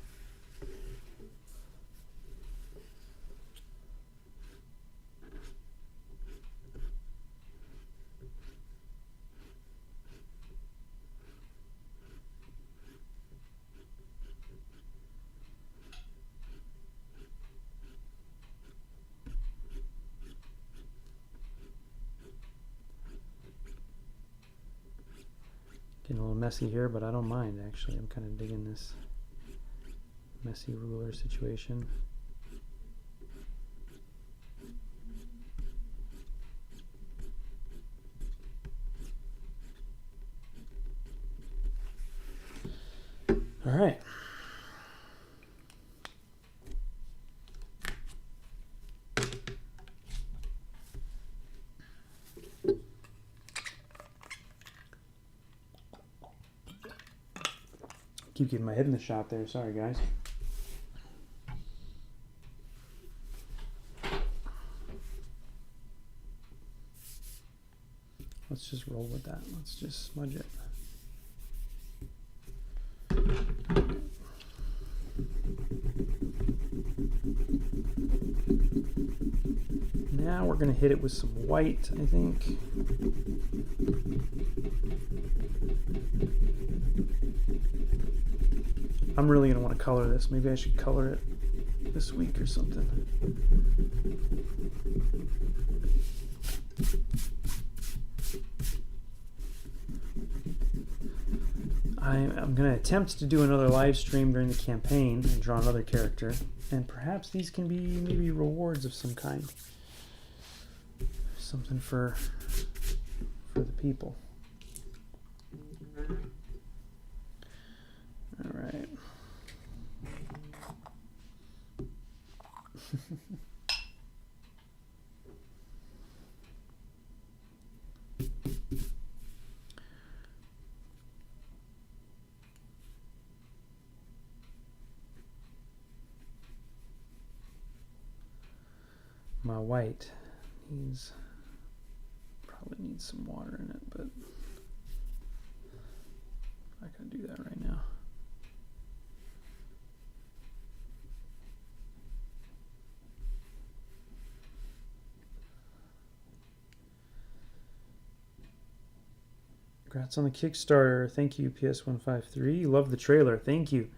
Getting a little messy here, but I don't mind, actually. I'm kind of digging this messy ruler situation. All right. Keep getting my head in the shot there. Sorry, guys. Let's just roll with that. Let's just smudge it. Now we're going to hit it with some white, I think. I'm really going to want to color this. Maybe I should color it this week or something. I'm going to attempt to do another live stream during the campaign and draw another character. And perhaps these can be maybe rewards of some kind. Something for the people. All right. My white probably needs some water in it, but I can do that right now. Congrats on the Kickstarter. Thank you, PS153. Love the trailer. Thank you.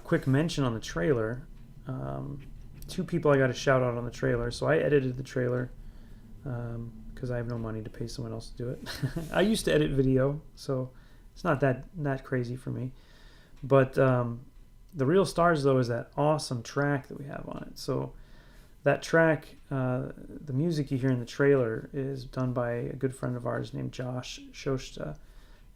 Quick mention on the trailer. Two people I got a shout out on the trailer. So I edited the trailer because I have no money to pay someone else to do it. I used to edit video, so it's not that crazy for me. But the real stars, though, is that awesome track that we have on it. So that track, the music you hear in the trailer is done by a good friend of ours named Josh Shoshta,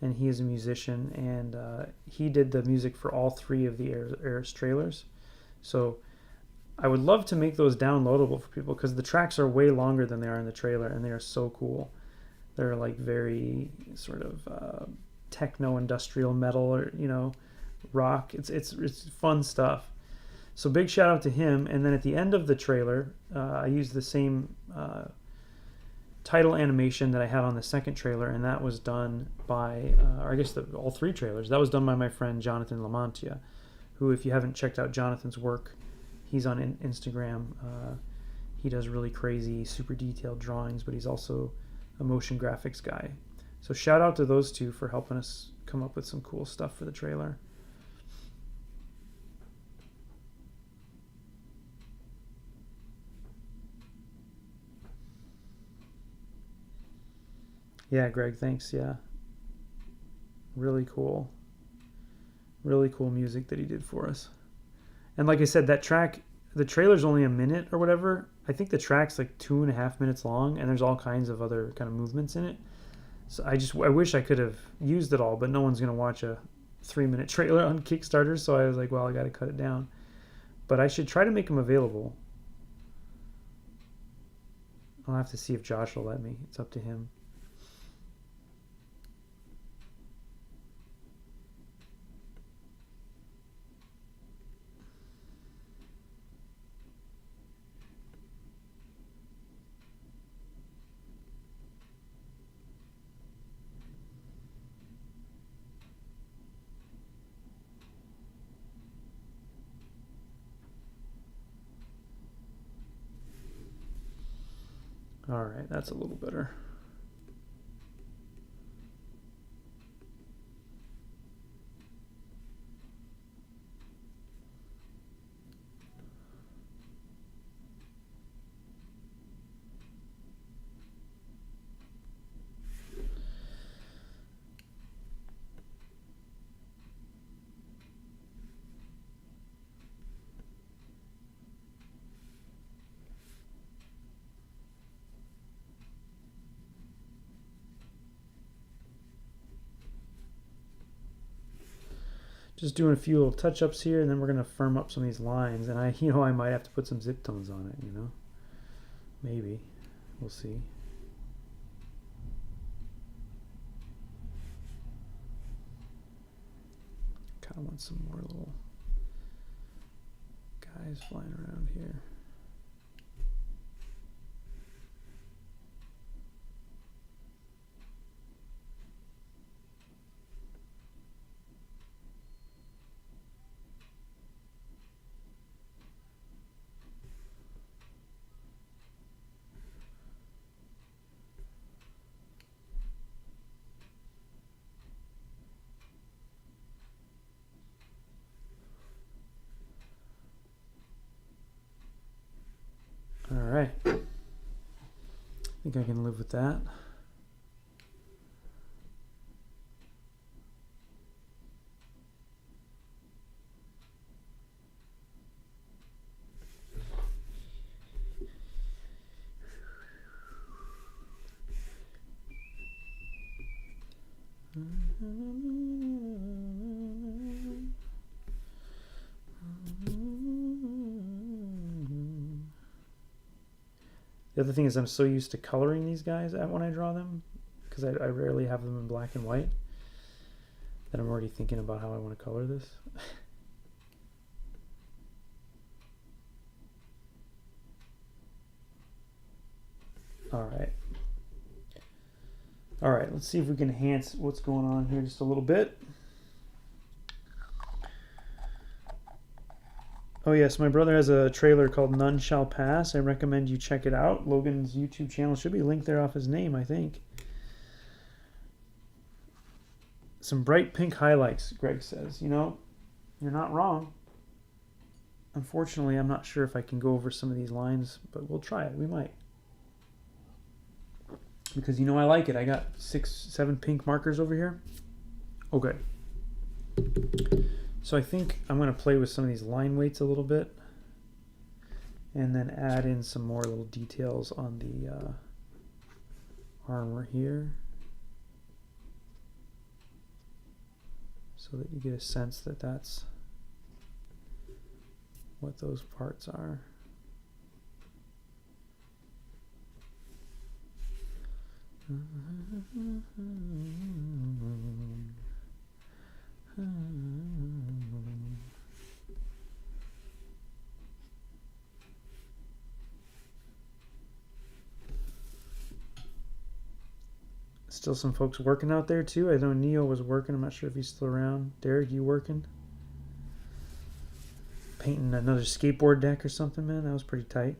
and he is a musician, and he did the music for all three of the ERIS trailers. So I would love to make those downloadable for people because the tracks are way longer than they are in the trailer, and they are so cool. They're like very sort of techno industrial metal, or rock. It's fun stuff. So big shout out to him. And then at the end of the trailer, I used the same title animation that I had on the second trailer, and that was done by, or I guess all three trailers. That was done by my friend Jonathan Lamantia, who, if you haven't checked out Jonathan's work, he's on Instagram. He does really crazy, super detailed drawings, but he's also a motion graphics guy. So shout out to those two for helping us come up with some cool stuff for the trailer. Yeah, Greg, thanks. Yeah. Really cool. Really cool music that he did for us. And like I said, that track, the trailer's only a minute or whatever. I think the track's like 2.5 minutes long, and there's all kinds of other kind of movements in it. So I wish I could have used it all, but no one's going to watch a 3-minute trailer on Kickstarter, so I was like, well, I got to cut it down. but I should try to make them available. I'll have to see if Josh will let me. It's up to him. All right, that's a little better. Just doing a few little touch-ups here, and then we're going to firm up some of these lines. And I might have to put some zip tones on it, Maybe. We'll see. Kind of want some more little guys flying around here. All right. I think I can live with that. The other thing is I'm so used to coloring these guys when I draw them, because I rarely have them in black and white, that I'm already thinking about how I want to color this. All right, let's see if we can enhance what's going on here just a little bit. Oh yes, my brother has a trailer called None Shall Pass. I recommend you check it out. Logan's YouTube channel should be linked there off his name, I think. Some bright pink highlights, Greg says. You're not wrong. Unfortunately, I'm not sure if I can go over some of these lines, but we'll try it. We might. Because I like it. I got 6, 7 pink markers over here. Okay. So I think I'm going to play with some of these line weights a little bit, and then add in some more little details on the armor here, so that you get a sense that that's what those parts are. Still some folks working out there too. I know Neo was working. I'm not sure if he's still around. Derek, you working? Painting another skateboard deck or something, man. That was pretty tight.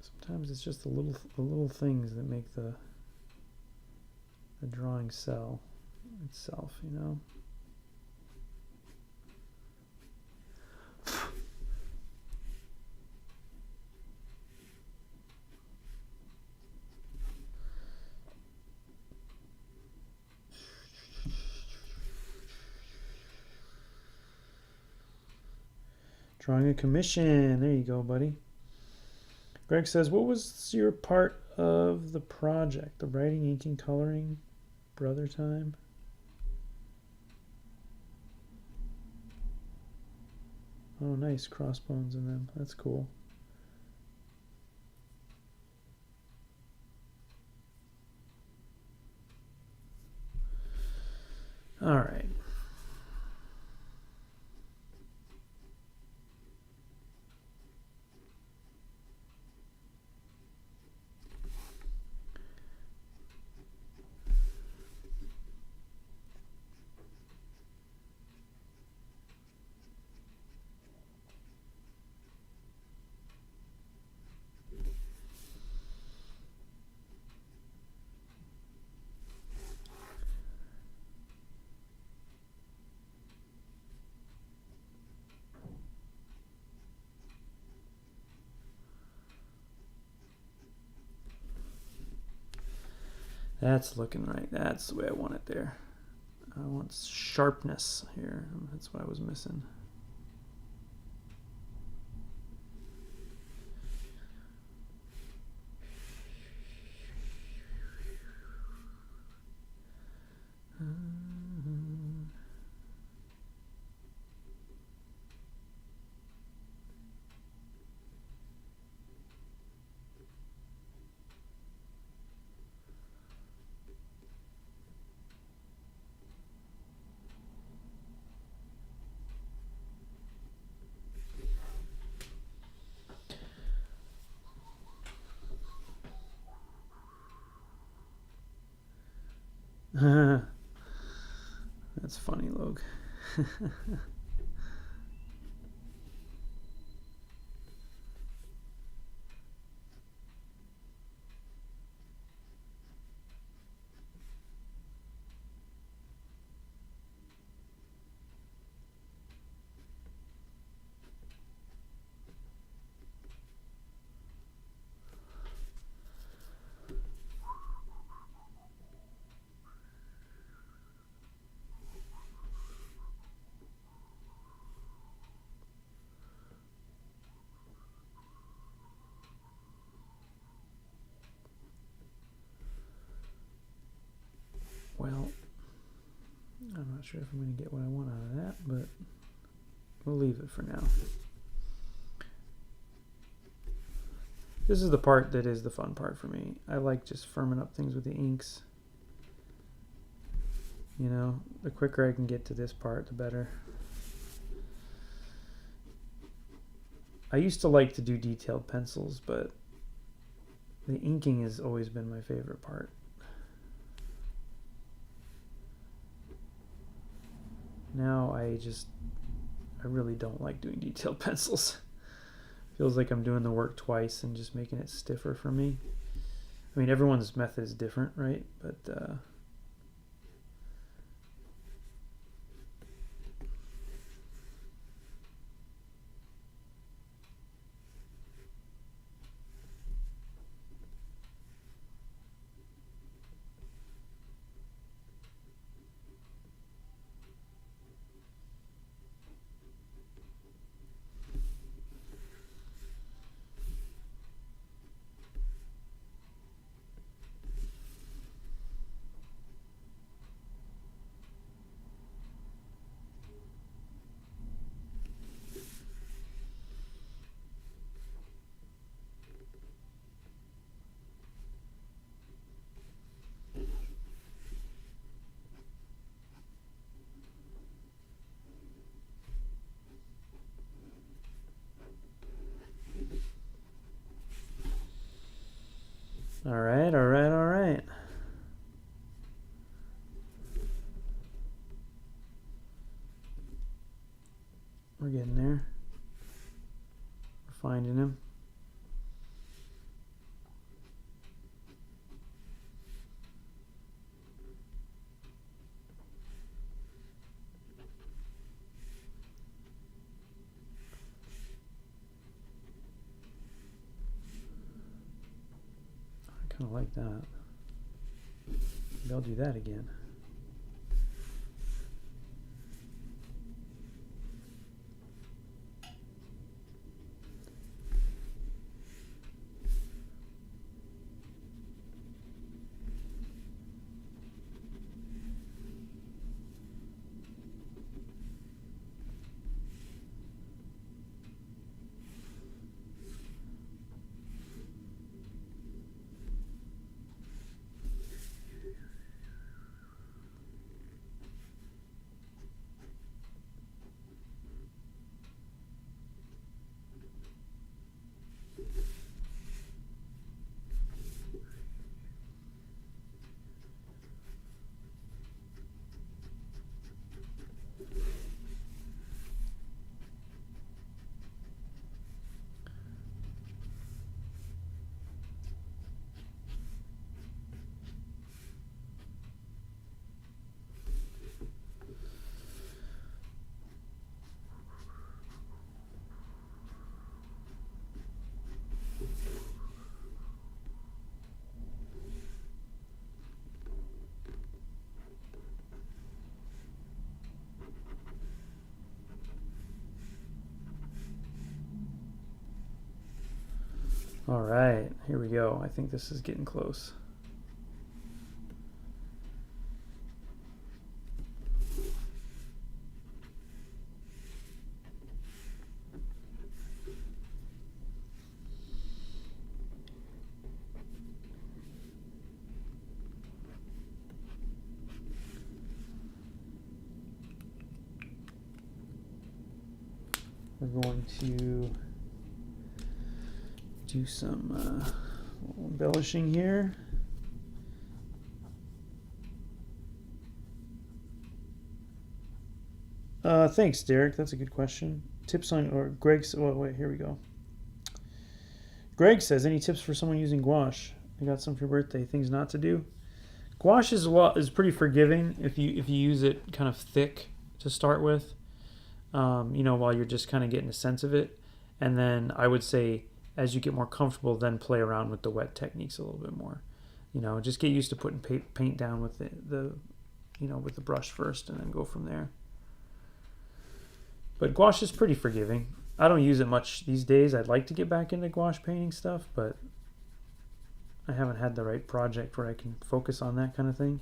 Sometimes it's just the little things that make the drawing sell itself, Drawing a commission. There you go, buddy. Greg says, what was your part of the project? The writing, inking, coloring, brother time? Oh, nice. Crossbones in them. That's cool. All right. That's looking right. That's the way I want it there. I want sharpness here. That's what I was missing. That's funny, Log. Well, I'm not sure if I'm going to get what I want out of that, but we'll leave it for now. This is the part that is the fun part for me. I like just firming up things with the inks. You know, the quicker I can get to this part, the better. I used to like to do detailed pencils, but the inking has always been my favorite part. Now I really don't like doing detailed pencils. Feels like I'm doing the work twice and just making it stiffer for me. I mean, everyone's method is different, right? But all right. We're getting there. We're finding him. I kind of like that. Maybe I'll do that again. All right, here we go. I think this is getting close. We're going to do some embellishing here. Thanks, Derek. That's a good question. Tips on, or Greg's, oh, wait, here we go. Greg says, any tips for someone using gouache? I got some for your birthday. Things not to do. Gouache is pretty forgiving if you use it kind of thick to start with. You know, while you're just kind of getting a sense of it. And then I would say as you get more comfortable, then play around with the wet techniques a little bit more. You know, just get used to putting paint down with the you know, with the brush first and then go from there. But gouache is pretty forgiving. I don't use it much these days. I'd like to get back into gouache painting stuff, but I haven't had the right project where I can focus on that kind of thing.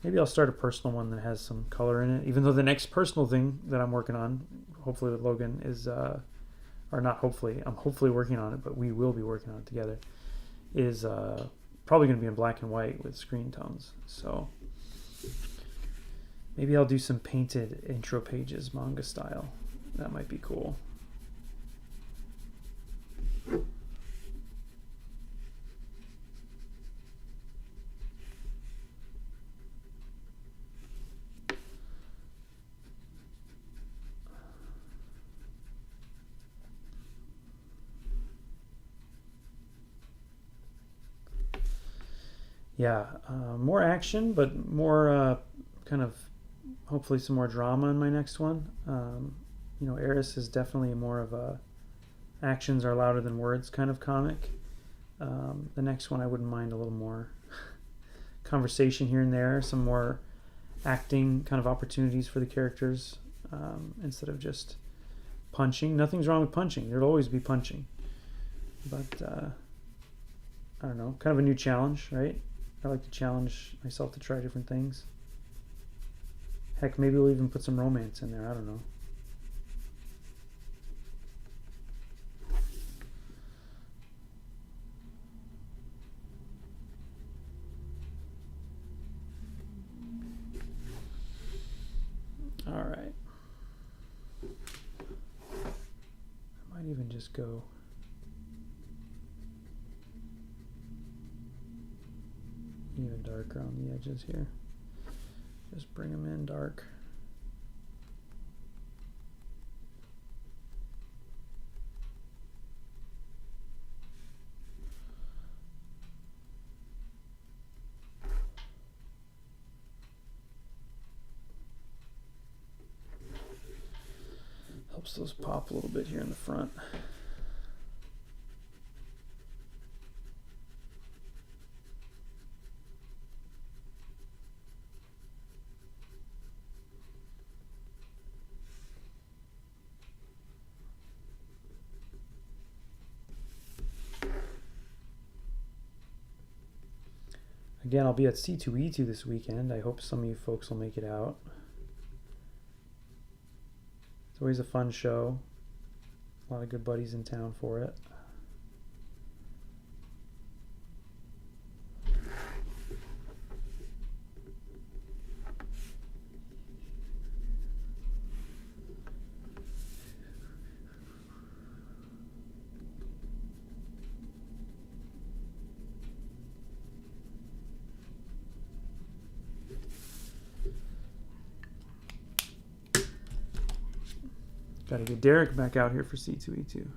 Maybe I'll start a personal one that has some color in it, even though the next personal thing that I'm working on, hopefully with Logan, is, or not hopefully, I'm hopefully working on it, but we will be working on it together, is probably going to be in black and white with screen tones. So maybe I'll do some painted intro pages, manga style. That might be cool. Yeah, more action, but more kind of hopefully some more drama in my next one. You know, ERIS is definitely more of a actions are louder than words kind of comic. The next one I wouldn't mind a little more conversation here and there, some more acting kind of opportunities for the characters instead of just punching. Nothing's wrong with punching. There'll always be punching. But I don't know, kind of a new challenge, right? I like to challenge myself to try different things. Heck, maybe we'll even put some romance in there. I don't know. All right. I might even just go even darker on the edges here. Just bring them in dark. Helps those pop a little bit here in the front. Again, I'll be at C2E2 this weekend. I hope some of you folks will make it out. It's always a fun show. A lot of good buddies in town for it. Got to get Derek back out here for C2E2.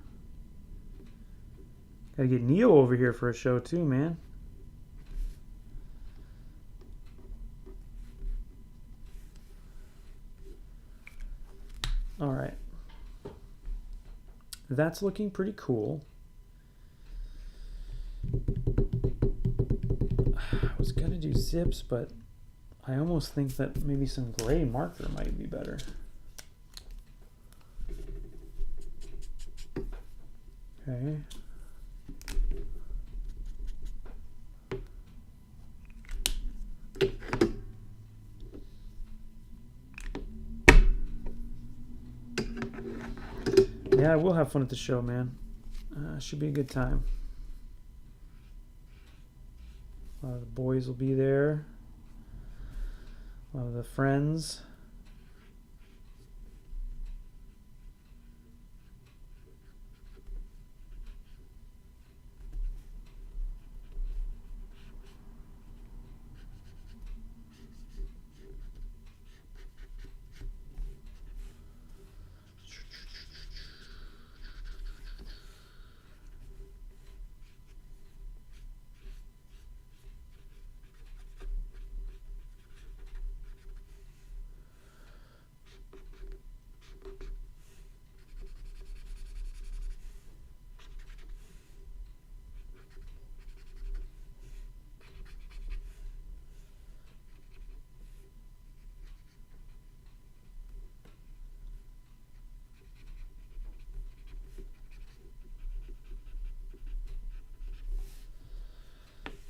Got to get Neo over here for a show too, man. All right. That's looking pretty cool. I was going to do zips, but I almost think that maybe some gray marker might be better. Okay. Yeah, we'll have fun at the show, man. Should be a good time. A lot of the boys will be there. A lot of the friends.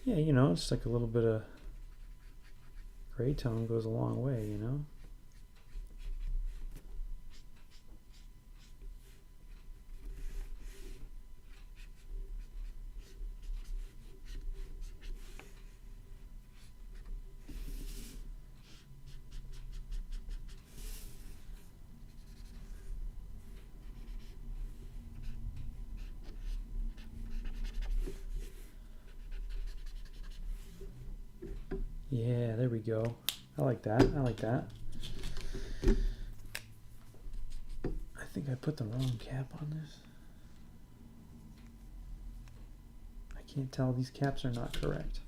Yeah, you know, it's like a little bit of gray tone goes a long way, you know? Yeah, there we go. I like that. I like that. I think I put the wrong cap on this. I can't tell. These caps are not correct.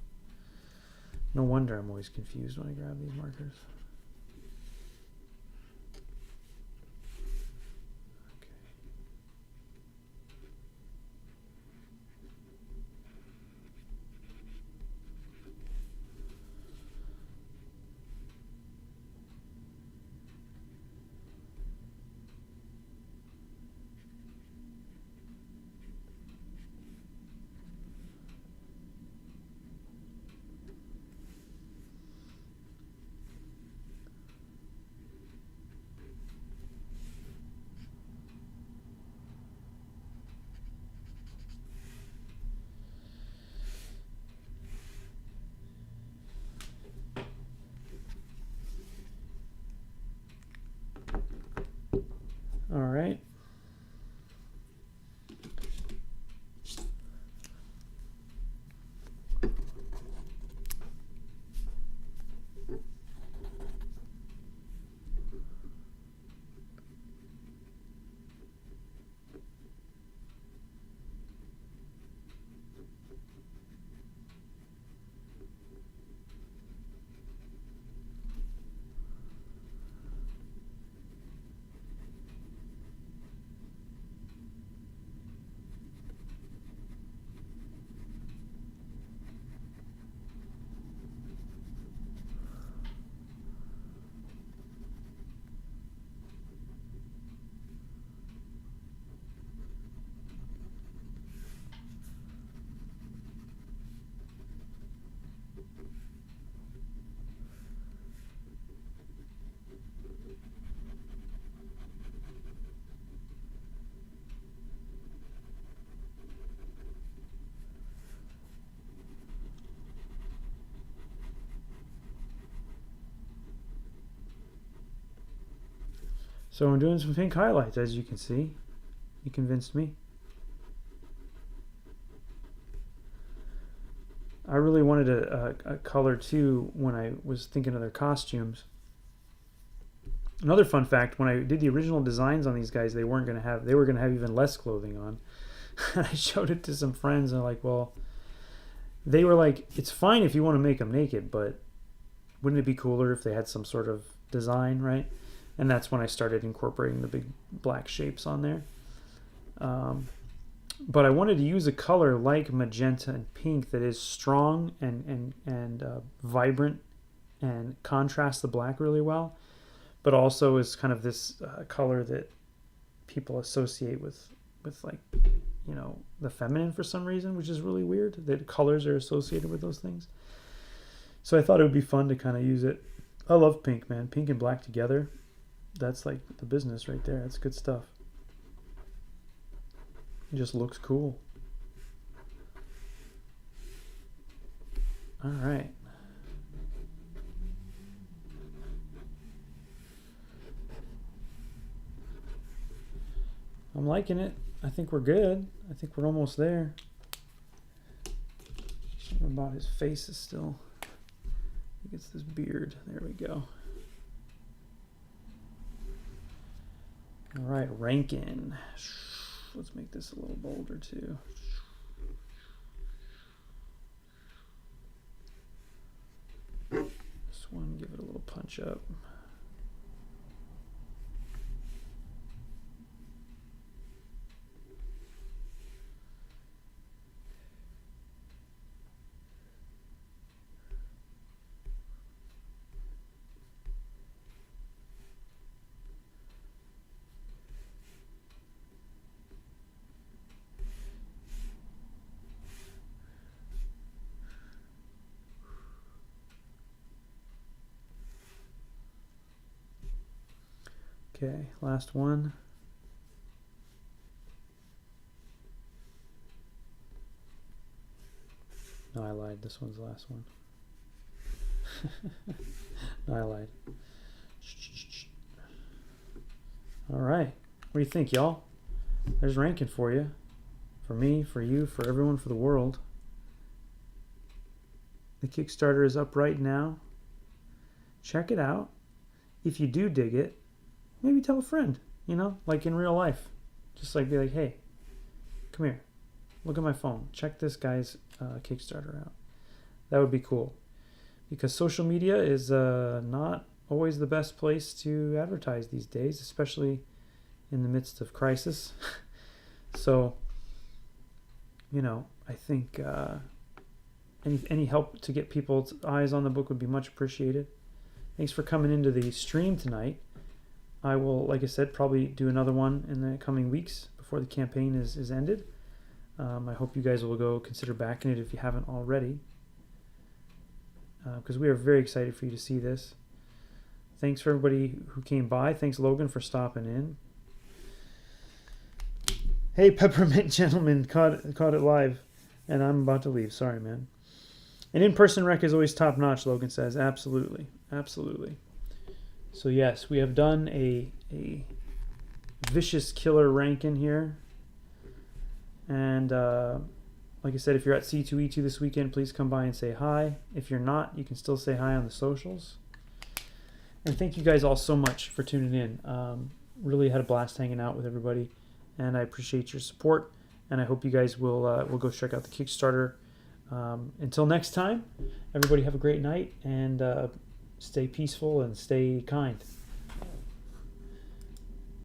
No wonder I'm always confused when I grab these markers. All right. So I'm doing some pink highlights, as you can see. You convinced me. I really wanted a color too when I was thinking of their costumes. Another fun fact: when I did the original designs on these guys, they were going to have even less clothing on. And I showed it to some friends, and they're like, "Well," they were like, "It's fine if you want to make them naked, but wouldn't it be cooler if they had some sort of design, right?" And that's when I started incorporating the big black shapes on there. But I wanted to use a color like magenta and pink that is strong and vibrant and contrasts the black really well, but also is kind of this color that people associate with like, you know, the feminine for some reason, which is really weird that colors are associated with those things. So I thought it would be fun to kind of use it. I love pink, man. Pink and black together. That's like the business right there. That's good stuff. It just looks cool. All right. I'm liking it. I think we're good. I think we're almost there. Something about his face is still... I think it's this beard. There we go. All right, Rankin. Let's make this a little bolder too. This one, give it a little punch up. Okay, last one. No, I lied. This one's the last one. No, I lied. All right. What do you think, y'all? There's Rankin for you. For me, for you, for everyone, for the world. The Kickstarter is up right now. Check it out. If you do dig it, maybe tell a friend, you know, like in real life. Just like be like, hey, come here. Look at my phone. Check this guy's Kickstarter out. That would be cool. Because social media is not always the best place to advertise these days, especially in the midst of crisis. So, you know, I think any help to get people's eyes on the book would be much appreciated. Thanks for coming into the stream tonight. I will, like I said, probably do another one in the coming weeks before the campaign is ended. I hope you guys will go consider backing it if you haven't already, because we are very excited for you to see this. Thanks for everybody who came by. Thanks, Logan, for stopping in. Hey, Peppermint Gentleman, caught it live, and I'm about to leave. Sorry, man. An in-person rec is always top-notch, Logan says. Absolutely. Absolutely. So yes, we have done a vicious killer Rankin here. And like I said, if you're at C2E2 this weekend, please come by and say hi. If you're not, you can still say hi on the socials. And thank you guys all so much for tuning in. Really had a blast hanging out with everybody, and I appreciate your support. And I hope you guys will go check out the Kickstarter. Until next time, everybody have a great night, and stay peaceful and stay kind.